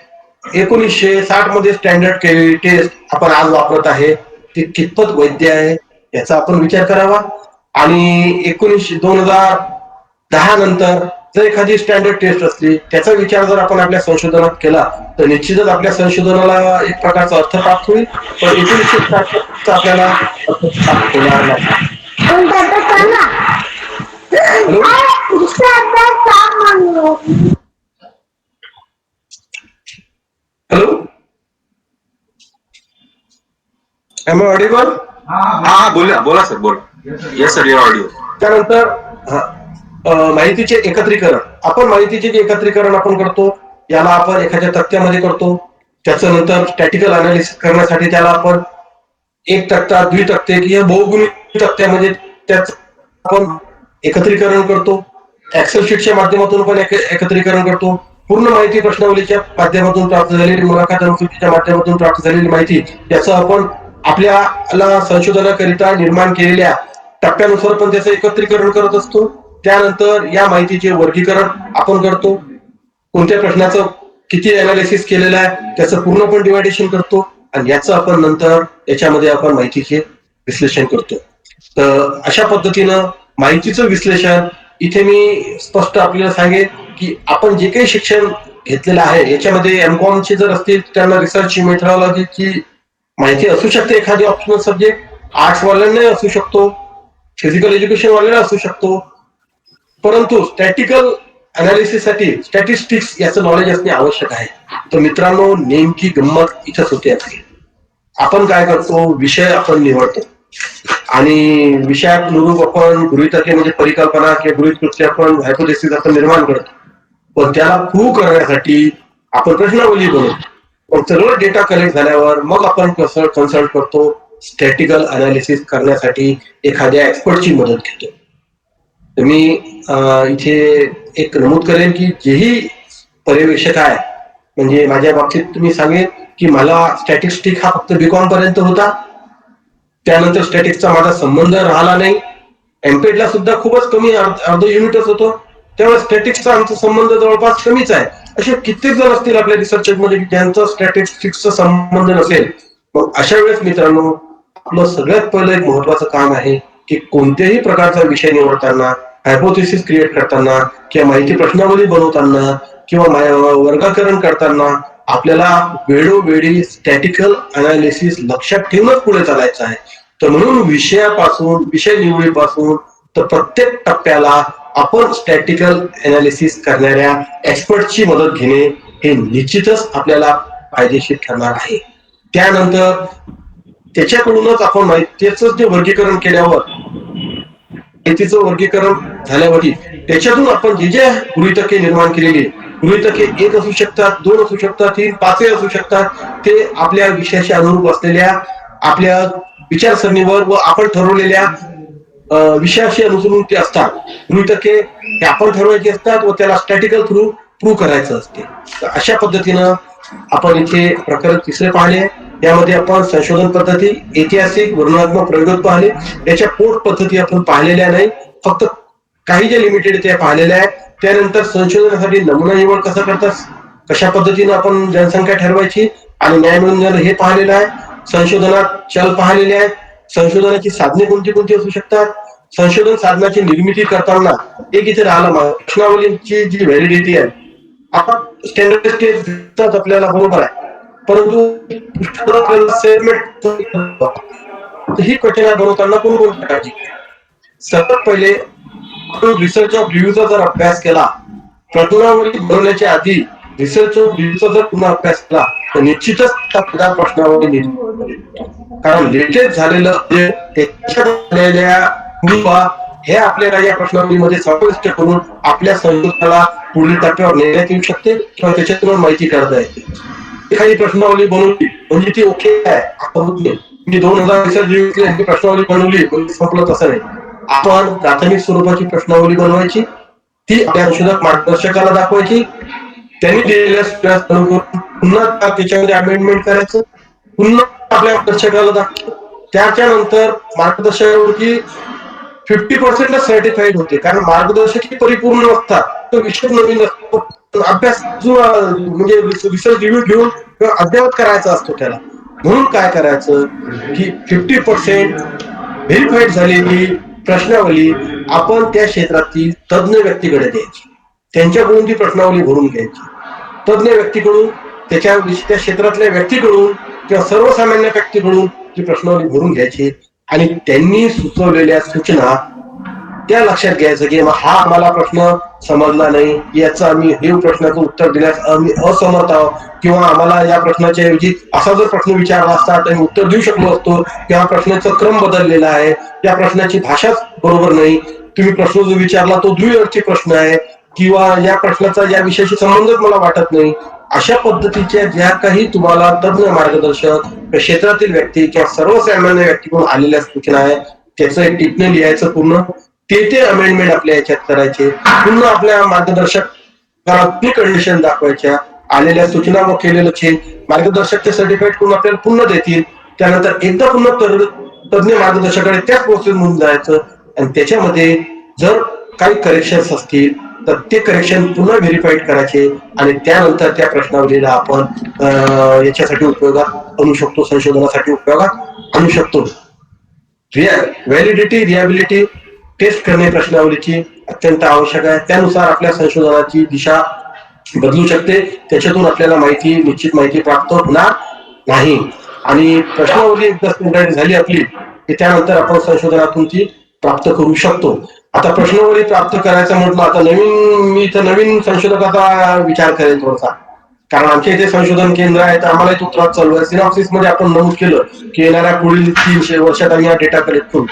1960 मध्ये स्टँडर्ड केलेली टेस्ट आपण आज वापरत आहे ती कितपत वैध आहे याचा आपण विचार करावा. आणि 2010 नंतर जर एखादी स्टँडर्ड टेस्ट असली त्याचा विचार जर आपण आपल्या संशोधनात केला तर निश्चितच आपल्या संशोधनाला एक प्रकारचा अर्थ प्राप्त होईल. पण 1960 आपल्याला अर्थ प्राप्त होणार नाही. Hello, am I audible? हा बोला सर, बोला. Yes sir, your audio. त्यानंतर माहितीचे एकत्रीकरण, आपण माहितीचे जे एकत्रीकरण आपण करतो याला आपण एखाद्या तक्त्यामध्ये करतो. त्याचं नंतर स्टॅटिकल अनालिसिस करण्यासाठी त्याला आपण एक तक्ता, द्वितक्ते किंवा बहुगुणी तक्त्यामध्ये त्याचं आपण एकत्रीकरण करतो. एक्सेल शीटच्या माध्यमातून पण एकत्रीकरण करतो. पूर्ण माहिती प्रश्नावलीच्या माध्यमातून प्राप्त झालेली, मुलाखत अनुसूचीच्या माध्यमातून प्राप्त झालेली माहिती याचं आपण आपल्याला संशोधनाकरिता निर्माण केलेल्या टप्प्यानुसार पण त्याचं एकत्रीकरण करत असतो. त्यानंतर या माहितीचे वर्गीकरण आपण करतो. कोणत्या प्रश्नाचं किती अनालिसिस केलेलं आहे त्याचं पूर्ण पण डिवायडेशन करतो आणि याचं आपण नंतर याच्यामध्ये आपण माहितीचे विश्लेषण करतो. तर अशा पद्धतीनं माहितीचं विश्लेषण इथे मी स्पष्ट आपल्याला सांगेन की आपण जे काही शिक्षण घेतलेलं आहे याच्यामध्ये एमकॉम चे जर असतील त्यांना रिसर्च मेथडॉलॉजीची माहिती असू शकते, एखादी ऑप्शनल सब्जेक्ट आर्ट्स वाल्यांना असू शकतो, फिजिकल एज्युकेशन वाल्यांना असू शकतो, परंतु स्टॅटिकल अनालिसिससाठी स्टॅटिस्टिक्स याचं नॉलेज असणे आवश्यक आहे. तर मित्रांनो, नेमकी गंमत इथंच होते. आपण काय करतो, विषय आपण निवडतो आणि विषयानुरूप आपण गृहीतके म्हणजे परिकल्पना किंवा गृहीतकृत्य आपण हायपोथेसिस आपण निर्माण करतो. पण त्याला प्रूव्ह करण्यासाठी आपण प्रश्नावली बनवतो. पण सगळं डेटा कलेक्ट झाल्यावर मग आपण कन्सल्ट करतो स्टॅटिकल अनालिसिस करण्यासाठी एखाद्या एक्सपर्टची मदत घेतो. तर मी इथे एक नमूद करेन की जेही पर्यवेक्षक आहे, म्हणजे माझ्या बाबतीत तुम्ही सांगेन की मला स्टॅटिस्टिक हा फक्त बीकॉम पर्यंत होता. त्यानंतर स्टॅटिक्सचा माझा संबंध राहिला नाही. एमपेडला सुद्धा खूपच कमी अर्ध युनिटच होतो. त्यामुळे स्टॅटिक्सचा आमचा संबंध जवळपास कमीच आहे. असे कित्येक जण असतील आपल्या रिसर्चमध्ये की ज्यांचा स्टॅटिस्टिक्सचा संबंध नसेल. मग अशा वेळेस मित्रांनो, आपलं सगळ्यात पहिलं एक महत्वाचं काम आहे की कोणत्याही प्रकारचा विषय निवडताना, हायपोथेसिस क्रिएट करताना किंवा माहिती प्रश्नावली बनवताना किंवा वर्गीकरण करताना आपल्याला वेळोवेळी स्टॅटिकल अनालिसिस लक्षात ठेवूनच पुढे चालायचं आहे. तर म्हणून विषय निवडीपासून तर प्रत्येक टप्प्याला आपण स्टॅटिकल अनालिसिस करणाऱ्या एक्सपर्टची मदत घेणे हे निश्चितच आपल्याला फायदेशीर ठरणार आहे. त्यानंतर त्याच्याकडूनच आपण माहितीचं जे वर्गीकरण केल्यावर, माहितीचं वर्गीकरण झाल्यावरती त्याच्यातून आपण जे जे गृहीतके निर्माण केलेली, गृहीतके 1 असू शकतात, 2 असू शकतात, 3, 5 असू शकतात, ते आपल्या विषयाशी अनुरूप असलेल्या आपल्या विचारसरणीवर व आपण ठरवलेल्या विषयाशी अनुसरून ते असतात. गृहीतके हे आपण ठरवायचे असतात व त्याला स्टॅटिकल थ्रू प्रूव्ह करायचं असते. तर अशा पद्धतीनं आपण इथे प्रकरण 3 पाहिले. यामध्ये आपण संशोधन पद्धती, ऐतिहासिक, वर्णनात्मक प्रयोग पाहिले. याच्या पोट पद्धती आपण पाहिलेल्या नाही, फक्त काही जे लिमिटेड त्या पाहिलेल्या आहेत. त्यानंतर संशोधनासाठी नमुना निवड कसं करतात, कशा पद्धतीनं आपण जनसंख्या ठरवायची आणि न्याय मिळून जाणं हे पाहिलेलं आहे. संशोधनात चल पाहिलेले आहेत. संशोधनाची साधने कोणती कोणती असू शकतात. संशोधन साधनाची निर्मिती करताना एक इथे राहिलं प्रश्नावलीची जी व्हॅलिडिटी आहे. आपण स्टँडर्ड आपल्याला बरोबर आहे, परंतु सेगमेंट ही क्वेश्चन बनवताना कोणकोणत्या काळजी. सर्वात पहिले रिसर्च ऑफ रिव्ह्यूचा जर अभ्यास केला, प्रश्नावली बनवण्याच्या आधी रिसर्च ऑफ रिव्ह्यूचा जर पुन्हा अभ्यास केला तर निश्चितच त्या प्रश्नावली, कारण लेटेस्ट झालेलं हे आपल्याला या प्रश्नावलीमध्ये समाविष्ट करून आपल्या संशोधनाला पुढील टप्प्यावर नेण्यात येऊ शकते किंवा त्याच्यातून माहिती काढता येते. एखादी प्रश्नावली बनवली म्हणजे ती ओके आहे, आपण होत नाही. मी 2000 रिसर्च रिव्ह्यू प्रश्नावली बनवली म्हणजे संपलं, तसं नाही. आपण प्राथमिक स्वरूपाची प्रश्नावली बनवायची, ती आपल्या संशोधक मार्गदर्शकाला दाखवायची, त्यांनी दिलेल्या पुन्हा त्याच्यामध्ये अमेंडमेंट करायचं, पुन्हा आपल्या मार्गदर्शकाला दाखवायचं. त्याच्यानंतर मार्गदर्शकावरती 50% सर्टिफाईड होते, कारण मार्गदर्शक ही परिपूर्ण नसतात. तो विषय नवीन असतो, अभ्यास म्हणजे रिसर्च रिव्ह्यू घेऊन अद्ययावत करायचा असतो त्याला. म्हणून काय करायचं की 50% व्हेरीफाईड झालेली प्रश्नावली आपण त्या क्षेत्रातील तज्ञ व्यक्तीकडे द्यायची, त्यांच्याकडून ती प्रश्नावली भरून घ्यायची. तज्ञ व्यक्तीकडून, त्या क्षेत्रातल्या व्यक्तीकडून किंवा सर्वसामान्य व्यक्तीकडून ती प्रश्नावली भरून घ्यायची आणि त्यांनी सुचवलेल्या सूचना त्या लक्षात घ्यायचं की हा आम्हाला प्रश्न समजला नाही, याचं आम्ही हे प्रश्नाचं उत्तर दिल्यास आम्ही असमर्थ आहोत, किंवा आम्हाला या प्रश्नाच्या ऐवजी असा जर प्रश्न विचारला असता तर उत्तर देऊ शकलो असतो, किंवा प्रश्नाचा क्रम बदललेला आहे, त्या प्रश्नाची भाषाच बरोबर नाही, तुम्ही प्रश्न जो विचारला तो द्विअर्थी प्रश्न आहे, किंवा या प्रश्नाचा या विषयाशी संबंधच मला वाटत नाही. अशा पद्धतीच्या ज्या काही तुम्हाला तज्ञ मार्गदर्शक, क्षेत्रातील व्यक्ती किंवा सर्वसामान्य व्यक्तीकडून आलेल्या सूचना आहेत, त्याचं एक टिप्पणी लिहायचं पूर्ण, ते अमेंडमेंट आपल्या याच्यात करायचे, पुन्हा आपल्या मार्गदर्शकाला कंडिशन दाखवायच्या, आलेल्या सूचना व केलेलं चेंज मार्गदर्शकचे सर्टिफिकेट करून आपल्याला पुन्हा देतील. त्यानंतर एकदा पुन्हा तज्ञ मार्गदर्शकाकडे त्याच प्रोसेस म्हणून जायचं आणि त्याच्यामध्ये जर काही करेक्शन्स असतील तर ते करेक्शन पुन्हा व्हेरीफाईड करायचे आणि त्यानंतर त्या प्रश्नावलीला आपण याच्यासाठी उपयोगात आणू शकतो, संशोधनासाठी उपयोगात आणू शकतो. व्हॅलिडिटी, रिॲबिलिटी टेस्ट करणे प्रश्नावलीची अत्यंत आवश्यक आहे. त्यानुसार आपल्या संशोधनाची दिशा बदलू शकते, त्याच्यातून आपल्याला निश्चित माहिती प्राप्त होणार नाही. आणि प्रश्नावली एकदा स्टँडर्ड झाली आपली की त्यानंतर आपण संशोधनातून ती प्राप्त करू शकतो. आता प्रश्नवली प्राप्त करायचं म्हटलं, आता मी इथं नवीन संशोधकाचा विचार करेल थोडासा. कारण आमच्या इथे संशोधन केंद्र आहे, तर आम्हाला तो त्रास चालू आहे. सिनॉप्सिस मध्ये आपण नमूद केलं की येणाऱ्या पुढील 300 वर्षात आम्ही हा डेटा कलेक्ट करू.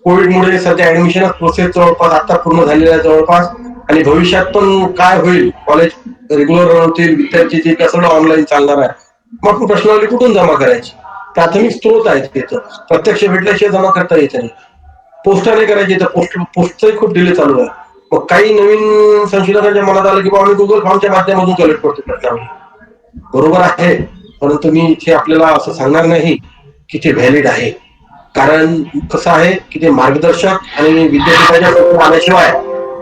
कोविडमुळे सध्या ऍडमिशन प्रोसेस जवळपास आता पूर्ण झालेला आहे जवळपास, आणि भविष्यात पण काय होईल, कॉलेज रेग्युलर होतील, विद्यार्थी ते सगळं ऑनलाईन चालणार आहे. मग प्रश्नावली कुठून जमा करायची? प्राथमिक स्त्रोत आहेत तिथं, प्रत्यक्ष भेटल्याशिवाय जमा करता येत नाही. पोस्टाने करायची, तर पोस्टचाही खूप डिले चालू आहे. मग काही नवीन संशोधकांच्या मनात आलं की बाबा आम्ही गुगल फॉर्मच्या माध्यमातून कलेक्ट करतो प्रश्नावली. बरोबर आहे, परंतु मी इथे आपल्याला असं सांगणार नाही की ते व्हॅलिड आहे. कारण कसं आहे की ते मार्गदर्शक आणि विद्यापीठाच्या समोर आल्याशिवाय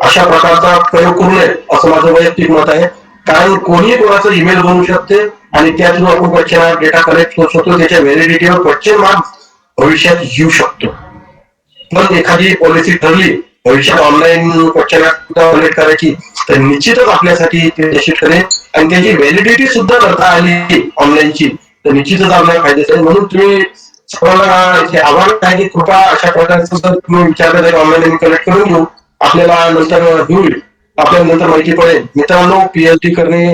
अशा प्रकारचा प्रयोग करू नये असं माझं वैयक्तिक मत आहे. कारण कोणीही कोणाचं ईमेल बनवू शकते आणि त्या थ्रू आपण क्वेश्चन डेटा कलेक्ट करू शकतो. त्याच्या व्हॅलिडिटीवर क्वेश्चन मार्क भविष्यात येऊ शकतो. पण एखादी पॉलिसी ठरली भविष्यात ऑनलाईन क्वेश्चन कलेक्ट करायची, तर निश्चितच आपल्यासाठी ते यशस्वी ठरेल आणि त्याची व्हॅलिडिटी सुद्धा करता आली ऑनलाईनची, तर निश्चितच आपल्याला फायद्याचं आहे. म्हणून तुम्ही सर्वांना इथे आव्हान आहे की कृपा अशा प्रकारचं जर तुम्ही विचार करता ऑनलाईन कलेक्ट करून घेऊ, आपल्याला नंतर होईल, आपल्याला नंतर माहिती पडेल. मित्रांनो, पीएचडी करणे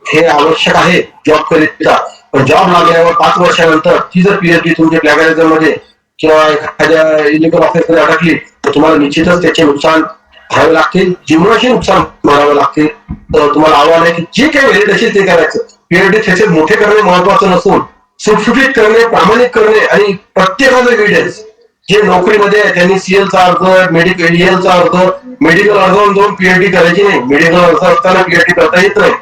हे आवश्यक आहे जॉब करिता, पण जॉब लागल्यावर 5 वर्षानंतर ती जर पीएचडी तुमच्या प्लॅगरिझम मध्ये किंवा एखाद्या इलिगल ऑफिसमध्ये अडकली, तर तुम्हाला निश्चितच त्याचे नुकसान घ्यावे लागतील, जीवनाशी नुकसान भरावे लागतील. तर तुम्हाला आव्हान आहे की जे काही व्हॅलिड असेल ते करायचं. पीएचडी त्याचे मोठे करणे महत्वाचं नसून सुटसुटीत करणे, प्रामाणिक करणे आणि प्रत्येकाचं एव्हिडन्स जे नोकरीमध्ये आहे त्यांनी सीएलचा अर्ज, मेडिकल चा अर्ज, मेडिकल अर्ज जाऊन पीएचडी करायची नाही. मेडिकल अर्ज असताना पीएचडी करता येत नाही.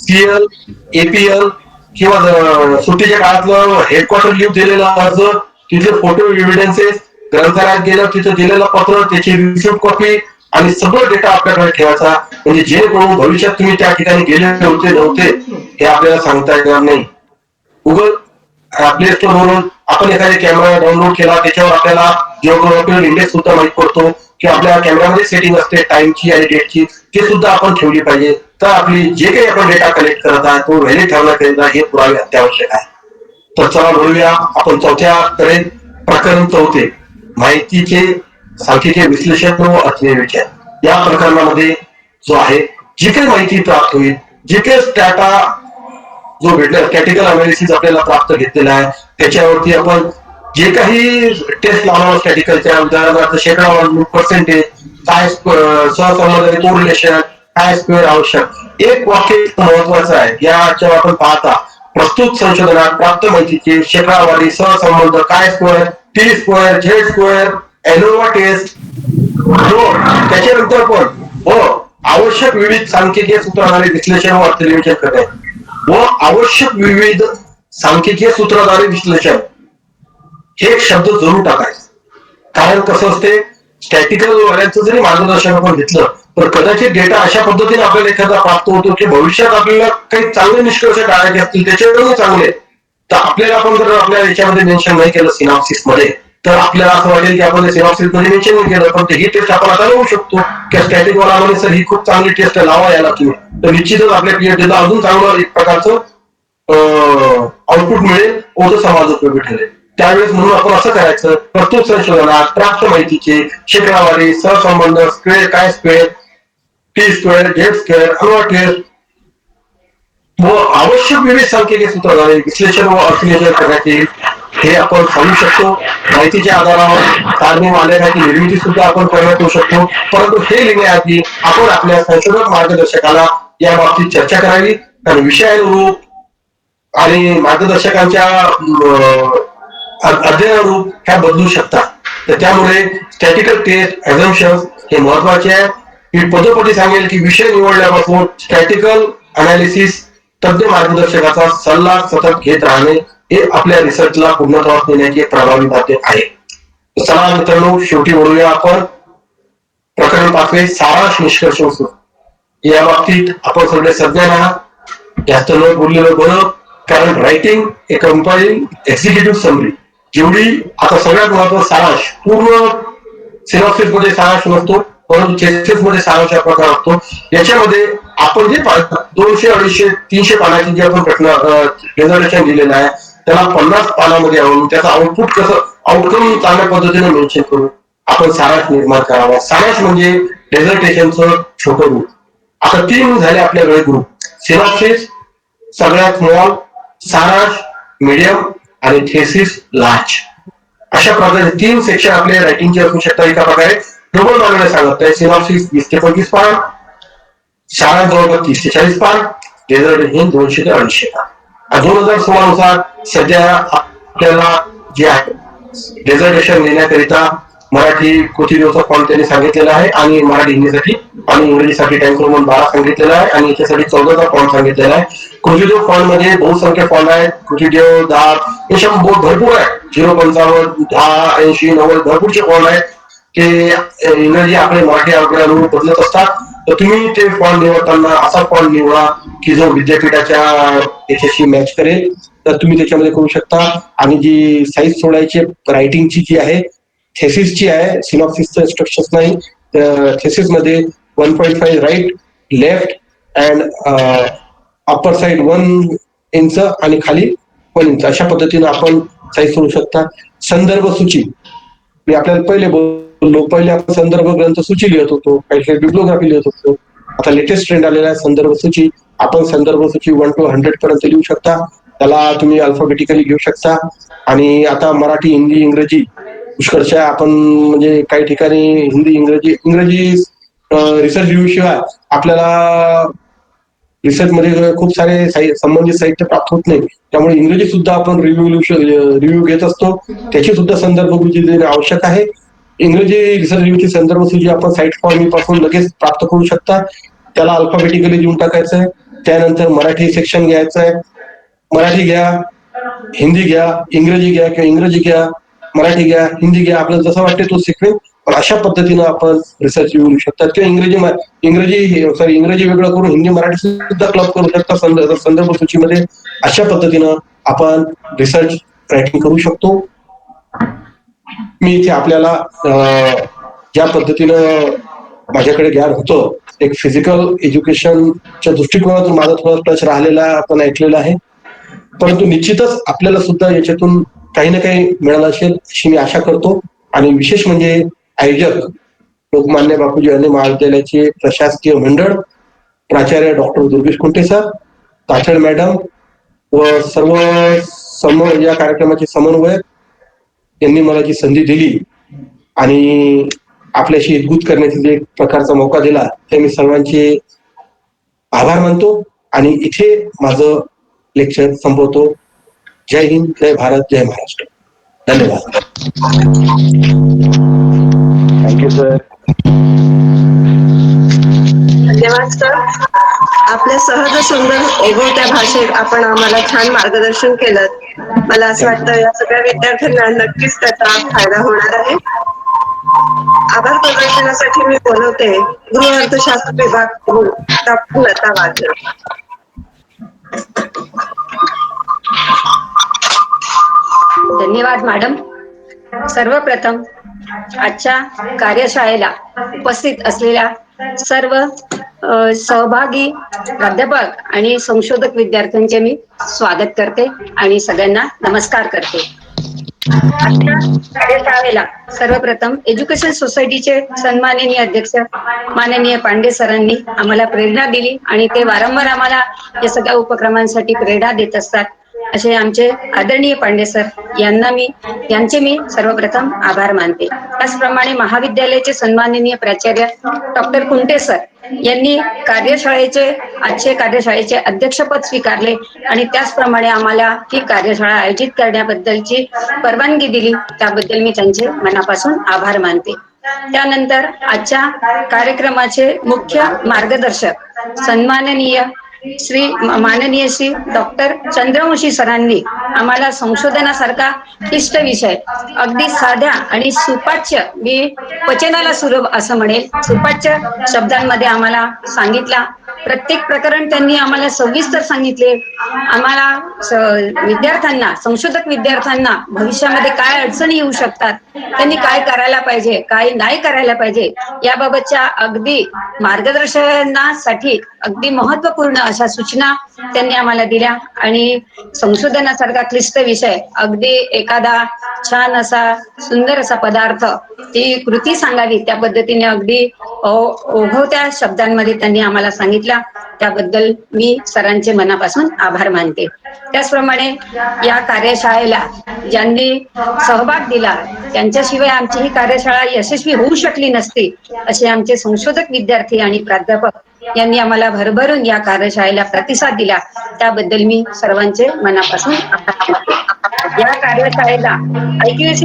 सीएल, एपीएल किंवा सुट्टीच्या काळातलं हेडक्वार्टर लिव्ह दिलेला अर्ज, तिथे फोटो एव्हिडन्सेस, ग्रंथालयात गेलं तिथे दिलेलं पत्र, त्याची रिसिप्ट कॉपी आणि सगळं डेटा आपल्याकडे ठेवायचा, म्हणजे जेणेकरून भविष्यात तुम्ही त्या ठिकाणी गेले होते नव्हते हे आपल्याला सांगता येणार नाही. गुगल प्ले स्टोर वरून आपण एखादा कॅमेरा डाउनलोड केला, त्याच्यावर आपल्याला जिओग्राफिकल इंडेक्स सुद्धा माहित पडतो की आपल्या कॅमेरामध्ये सेटिंग असते टाइमची आणि डेटची, ते सुद्धा आपण ठेवली पाहिजे. तर आपली जे काही आपण डेटा कलेक्ट करत आहे तो व्हॅलिड ठेवण्याकरिता हे पुरावे अत्यावश्यक आहे. तर चला बोलूया आपण चौथ्याकडे. प्रकरण 4, माहितीचे सांख्यिकीय विश्लेषण व अध्ययन विचार. या प्रकरणामध्ये जो आहे जी काही माहिती प्राप्त होईल, जे काही डाटा जो भेटला, स्टॅटिकल अनालिसिस आपल्याला प्राप्त घेतलेला आहे, त्याच्यावरती आपण जे काही टेस्ट लावणार स्टॅटिकलच्या, उदाहरणार्थ शेकडा पर्सेंटेज, काय सहसंबंध, कोरिलेशन, काय स्क्वेअर आवश्यक. एक वाक्य महत्वाचं आहे याच्यावर आपण पाहता, प्रस्तुत संशोधनात प्राप्त माहितीचे शेकडावारी सहसंबंध, chi square, T square, Z square, ANOVA test, त्याच्यानंतर पण व आवश्यक विविध सांख्यिकीय सूत्राद्वारे विश्लेषण व अर्थनियोजन करणे व आवश्यक विविध सांख्यिकीय सूत्राद्वारे विश्लेषण हे एक शब्द जरूर टाकायचं. कारण कसं असते, स्टॅटिकल वाल्यांचं जरी मार्गदर्शन आपण घेतलं तर कदाचित डेटा अशा पद्धतीने आपल्याला एखादा प्राप्त होतो की भविष्यात आपल्याला काही चांगले निष्कर्ष काढायचे असतील, त्याच्यावरून चांगले, तर आपल्याला आपण जर आपल्या याच्यामध्ये मेन्शन नाही केलं सिनॉप्सिस मध्ये, तर आपल्याला असं वाटेल की आपण सिनॉप्सिस मध्ये मेन्शन नाही केलं, पण ही टेस्ट आपण आता लावू शकतो की स्टॅटिक वाला म्हणे सर ही खूप चांगली टेस्ट लावा याला तुम्ही, तर निश्चितच आपल्या पीएचडीला अजून चांगलं एक प्रकारचं आउटपुट मिळेल व तो समाज उपयोगी ठरेल. त्यावेळेस म्हणून आपण असं करायचं, प्रस्तुत संशोधनात प्राप्त माहितीचे शेकडावारी सहसंबंध, square, chi square, T square, Z square, ANOVA test व आवश्यक विविध सांख्यिकीय सूत्राद्वारे विश्लेषण व अर्थनियोजन करण्यात येईल हे आपण सांगू शकतो. माहितीच्या आधारावर तारतम्य आलेखाची निर्मिती सुद्धा आपण करण्यात येऊ शकतो. परंतु हे लिहिण्याआधी आपण आपल्या संशोधक मार्गदर्शकाला या बाबतीत चर्चा करावी, आणि विषयानुरूप आणि मार्गदर्शकांच्या अध्ययनानुरूप ह्या बदलू शकतात. तर त्यामुळे स्टॅटिकल टेस्ट ऍझम्पशन्स हे महत्वाचे आहे. मी पदोपदी सांगेल की विषय निवडल्यापासून स्टॅटिकल अनालिसिस तज्ञ मार्गदर्शकाचा सल्ला सतत घेत राहणे हे आपल्या रिसर्चला पूर्णत्वास नेण्याचे प्रभावी माध्यम आहे. चला मित्रांनो, शेवटी बोलूया आपण प्रकरण 5 सारांश निष्कर्ष वस्तू. या बाबतीत आपण सगळे सज्ञान आहात, जास्त न बोललेलं बरं, कारण रायटिंग ए कंपाइलिंग एक्झिक्युटिव्ह समरी जेवढी आता सगळ्यात महत्वाचा सारांश, पूर्ण सिनॉप्सिस मध्ये सारांश नसतो, परंतु चेसिस मध्ये सारांश हा प्रकार असतो. याच्यामध्ये आपण जे 200, 250, 300 पानाची जे आपण प्रेझेंटेशन दिलेलं आहे त्याला 50 पानामध्ये आणून त्याचा आउटपुट कसं, आउटकम चांगल्या पद्धतीने मेन्शन करू, आपण सारांश निर्माण करावा. सारांश म्हणजे प्रेझेंटेशनचं छोटं रूप. आता 3 झाले आपल्याकडे ग्रुप: सिनॉप्सिस सगळ्यात स्मॉल, सारांश मीडियम आणि थेसिस लार्ज. अशा प्रकारे 3 सेक्शन आपल्या रायटिंगचे असू शकतात. एका प्रकारे डबल मानवणे सांगत आहे. सिनॉप्सिस 20 ते 25 पान, सारांश जवळपास 30 ते 40 पान, प्रेझेंटेशन 200 ते 250 पान. 2016 नुसार सध्या आपल्याला जे आहे प्रेझेंटेशन लिहिण्याकरिता मराठी कृतीचा फॉर्म त्यांनी सांगितलेला आहे आणि मराठी हिंदीसाठी आणि इंग्रजीसाठी टाइम क्रमांक 12 सांगितलेला आहे आणि याच्यासाठी 14चा फॉर्म सांगितलेला आहे. कृतीदेव फॉर्म मध्ये बहुसंख्य फॉर्म आहेत. कृतीदेव 10 हे शंभर भरपूर आहे. 055 10 80 90 भरपूरचे फॉर्म आहेत. ते इंग्रजी आकडे मराठी आकडे बदलत असतात. तर तुम्ही ते फॉर्म निवडताना असा फॉर्म निवडा की जो विद्यापीठाच्या याच्याशी मॅच करेल. तर तुम्ही त्याच्यामध्ये करू शकता. आणि जी साईज सोडायची रायटिंगची जी आहे थेसिसची आहे, सिनॉप्सिसचं इन्स्ट्रक्शन्स नाही. थेसिस मध्ये 1.5 right, left and upper side 1 inch आणि खाली 1 इंच अशा पद्धतीने आपण साईज सोडू शकता. संदर्भ सूची मी आपल्याला पहिले बोललो. पहिले आपण संदर्भ ग्रंथ सूची लिहित होतो, काही बिब्लिओग्राफी लिहित होतो. आता लेटेस्ट ट्रेंड आलेला आहे संदर्भ सूची. आपण संदर्भ सूची 1 to 100 पर्यंत लिहू शकता. त्याला तुम्ही अल्फाबेटिकली घेऊ शकता. आणि आता मराठी, हिंदी, इंग्रजी पुष्कळशा आपण म्हणजे काही ठिकाणी इंग्रजी रिसर्च रिव्ह्यू शिवाय आपल्याला रिसर्च मध्ये खूप सारे संबंधित साहित्य प्राप्त होत नाही. त्यामुळे इंग्रजी सुद्धा आपण रिव्ह्यू घेत असतो. त्याची सुद्धा संदर्भ सूची देणे आवश्यक आहे. इंग्रजी रिसर्च रिव्ह्यूची संदर्भ सूची आपण साईट फॉर्म पासून लगेच प्राप्त करू शकता. त्याला अल्फाबेटिकली देऊन टाकायचं आहे. त्यानंतर मराठी सेक्शन घ्यायचं आहे. मराठी घ्या, हिंदी घ्या, इंग्रजी घ्या किंवा इंग्रजी घ्या, मराठी घ्या, हिंदी घ्या, आपल्याला जसं वाटते तो शिकवेल. पण अशा पद्धतीनं आपण रिसर्च लिहू शकतात. किंवा इंग्रजी वेगळं करून हिंदी मराठी सुद्धा क्लब करू शकता संदर्भ सूचीमध्ये. अशा पद्धतीनं आपण रिसर्च रायटिंग करू शकतो. मी इथे आपल्याला ज्या पद्धतीनं माझ्याकडे ज्ञान होतं एक फिजिकल एज्युकेशनच्या दृष्टिकोनातून माझा थोडा टच राहिलेला आपण ऐकलेला आहे. परंतु निश्चितच आपल्याला सुद्धा याच्यातून काही ना काही मिळालं असेल अशी मी आशा करतो. आणि विशेष म्हणजे आयोजक लोकमान्य बापूजी अने महाविद्यालयाचे प्रशासकीय मंडळ, प्राचार्य doctor Durgesh Kunte sir, Kachad madam व सर्व या कार्यक्रमाचे समन्वयक यांनी मला जी संधी दिली आणि आपल्याशी एकभूत करण्याचा जे एक प्रकारचा मौका दिला ते मी सर्वांचे आभार मानतो. आणि इथे माझं लेक्चर संपवतो. जय हिंद, जय भारत, जय महाराष्ट्र. धन्यवाद. Thank you sir. धन्यवाद सर. आपल्या सहज सुंदर ओघवत्या भाषेत आपण आम्हाला छान मार्गदर्शन केलं. मला असं वाटतं या सगळ्या विद्यार्थ्यांना नक्कीच त्याचा फायदा होणार आहे. आभार प्रदर्शनासाठी मी बोलवते गृह अर्थशास्त्र विभाग डॉक्टर लता वाघ. धन्यवाद मॅडम. सर्वप्रथम आजच्या कार्यशाळेला उपस्थित असलेल्या सर्व सहभागी प्राध्यापक आणि संशोधक विद्यार्थ्यांचे मी स्वागत करते आणि सगळ्यांना नमस्कार करते. आजच्या कार्यशाळेला सर्वप्रथम एज्युकेशन सोसायटीचे सन्माननीय अध्यक्ष माननीय पांडे सरांनी आम्हाला प्रेरणा दिली आणि ते वारंवार आम्हाला या सगळ्या उपक्रमांसाठी प्रेरणा देत असतात. असे आमचे आदरणीय पांडे सर यांचे मी सर्वप्रथम आभार मानते. त्याचप्रमाणे महाविद्यालयाचे सन्माननीय प्राचार्य डॉक्टर कुंटे सर यांनी आजचे कार्यशाळेचे अध्यक्षपद स्वीकारले आणि त्याचप्रमाणे आम्हाला ही कार्यशाळा आयोजित करण्याबद्दलची परवानगी दिली. त्याबद्दल मी त्यांचे मनापासून आभार मानते. त्यानंतर आजच्या कार्यक्रमाचे मुख्य मार्गदर्शक सन्माननीय माननीय श्री डॉक्टर चंद्रवंशी सरांनी आम्हाला संशोधनासारखा क्लिष्ट विषय अगदी साध्या आणि सुपाच्य, मी वचनाला सुलभ असं म्हणेल, सुपाच्य शब्दांमध्ये आम्हाला सांगितला. प्रत्येक प्रकरण त्यांनी आम्हाला सविस्तर सांगितले. आम्हाला विद्यार्थ्यांना, संशोधक विद्यार्थ्यांना भविष्यामध्ये काय अडचणी येऊ शकतात त्यांनी काय करायला पाहिजे, काय नाही करायला पाहिजे याबाबतच्या अगदी मार्गदर्शनासाठी अगदी महत्वपूर्ण अशा सूचना त्यांनी आम्हाला दिल्या. आणि संशोधनासारखा क्लिष्ट विषय अगदी एखादा छान असा सुंदर असा पदार्थ ती कृती सांगावी त्या पद्धतीने अगदी ओघवत्या शब्दांमध्ये त्यांनी आम्हाला सांगितलं. त्याबद्दल मी सरांचे मनापासून आभार मानते. त्याचप्रमाणे या कार्यशाळेला ज्यांनी सहभाग दिला त्यांच्याशिवाय आमची ही कार्यशाळा यशस्वी होऊ शकली नसती असे आमचे संशोधक विद्यार्थी आणि प्राध्यापक यांनी आम्हाला भरभरून या कार्यशाळेला प्रतिसाद दिला. त्याबद्दल मी सर्वांचे मनापासून आभार मानते. या कार्यशाळेला IQAC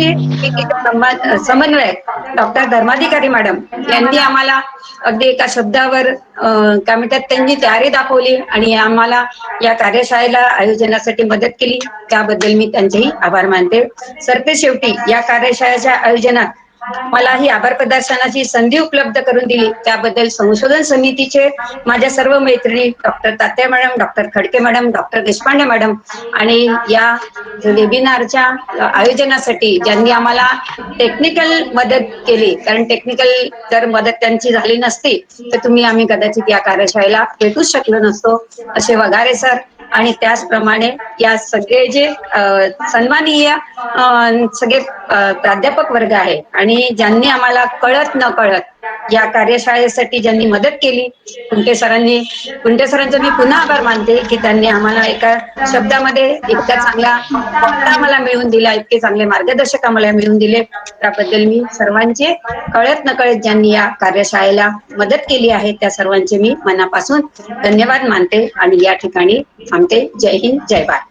समन्वयक डॉक्टर धर्माधिकारी मॅडम यांनी आम्हाला अगदी एका शब्दावर काय म्हणतात त्यांनी तयारी दाखवली आणि आम्हाला या कार्यशाळेला आयोजनासाठी मदत केली. त्याबद्दल मी त्यांचेही आभार मानते. सरते शेवटी या कार्यशाळेच्या आयोजनात मला ही आभार प्रदर्शनाची संधी उपलब्ध करून दिली त्याबद्दल संशोधन समितीचे माझ्या सर्व मैत्रिणी doctor Tatya madam, doctor Khadke madam, doctor Deshpande madam आणि या वेबिनारच्या आयोजनासाठी ज्यांनी आम्हाला टेक्निकल मदत केली, कारण टेक्निकल जर मदत त्यांची झाली नसती तर आम्ही कदाचित या कार्यशाळेला भेटूच शकलो नसतो, असे वगारे सर आणि त्याचप्रमाणे या सगळे जे सन्माननीय सगळे प्राध्यापक वर्ग आहे आणि ज्यांनी आम्हाला कळत न कळत या कार्यशाळेसाठी ज्यांनी मदत केली कुंटे सरांचं मी पुन्हा आभार मानते की त्यांनी आम्हाला एका शब्दामध्ये इतका चांगला वक्ता आम्हाला मिळवून दिला, इतके चांगले मार्गदर्शक आम्हाला मिळवून दिले. त्याबद्दल मी सर्वांचे कळत न कळत ज्यांनी या कार्यशाळेला मदत केली आहे त्या सर्वांचे मी मनापासून धन्यवाद मानते आणि या ठिकाणी थांबते. जय हिंद, जय भारत.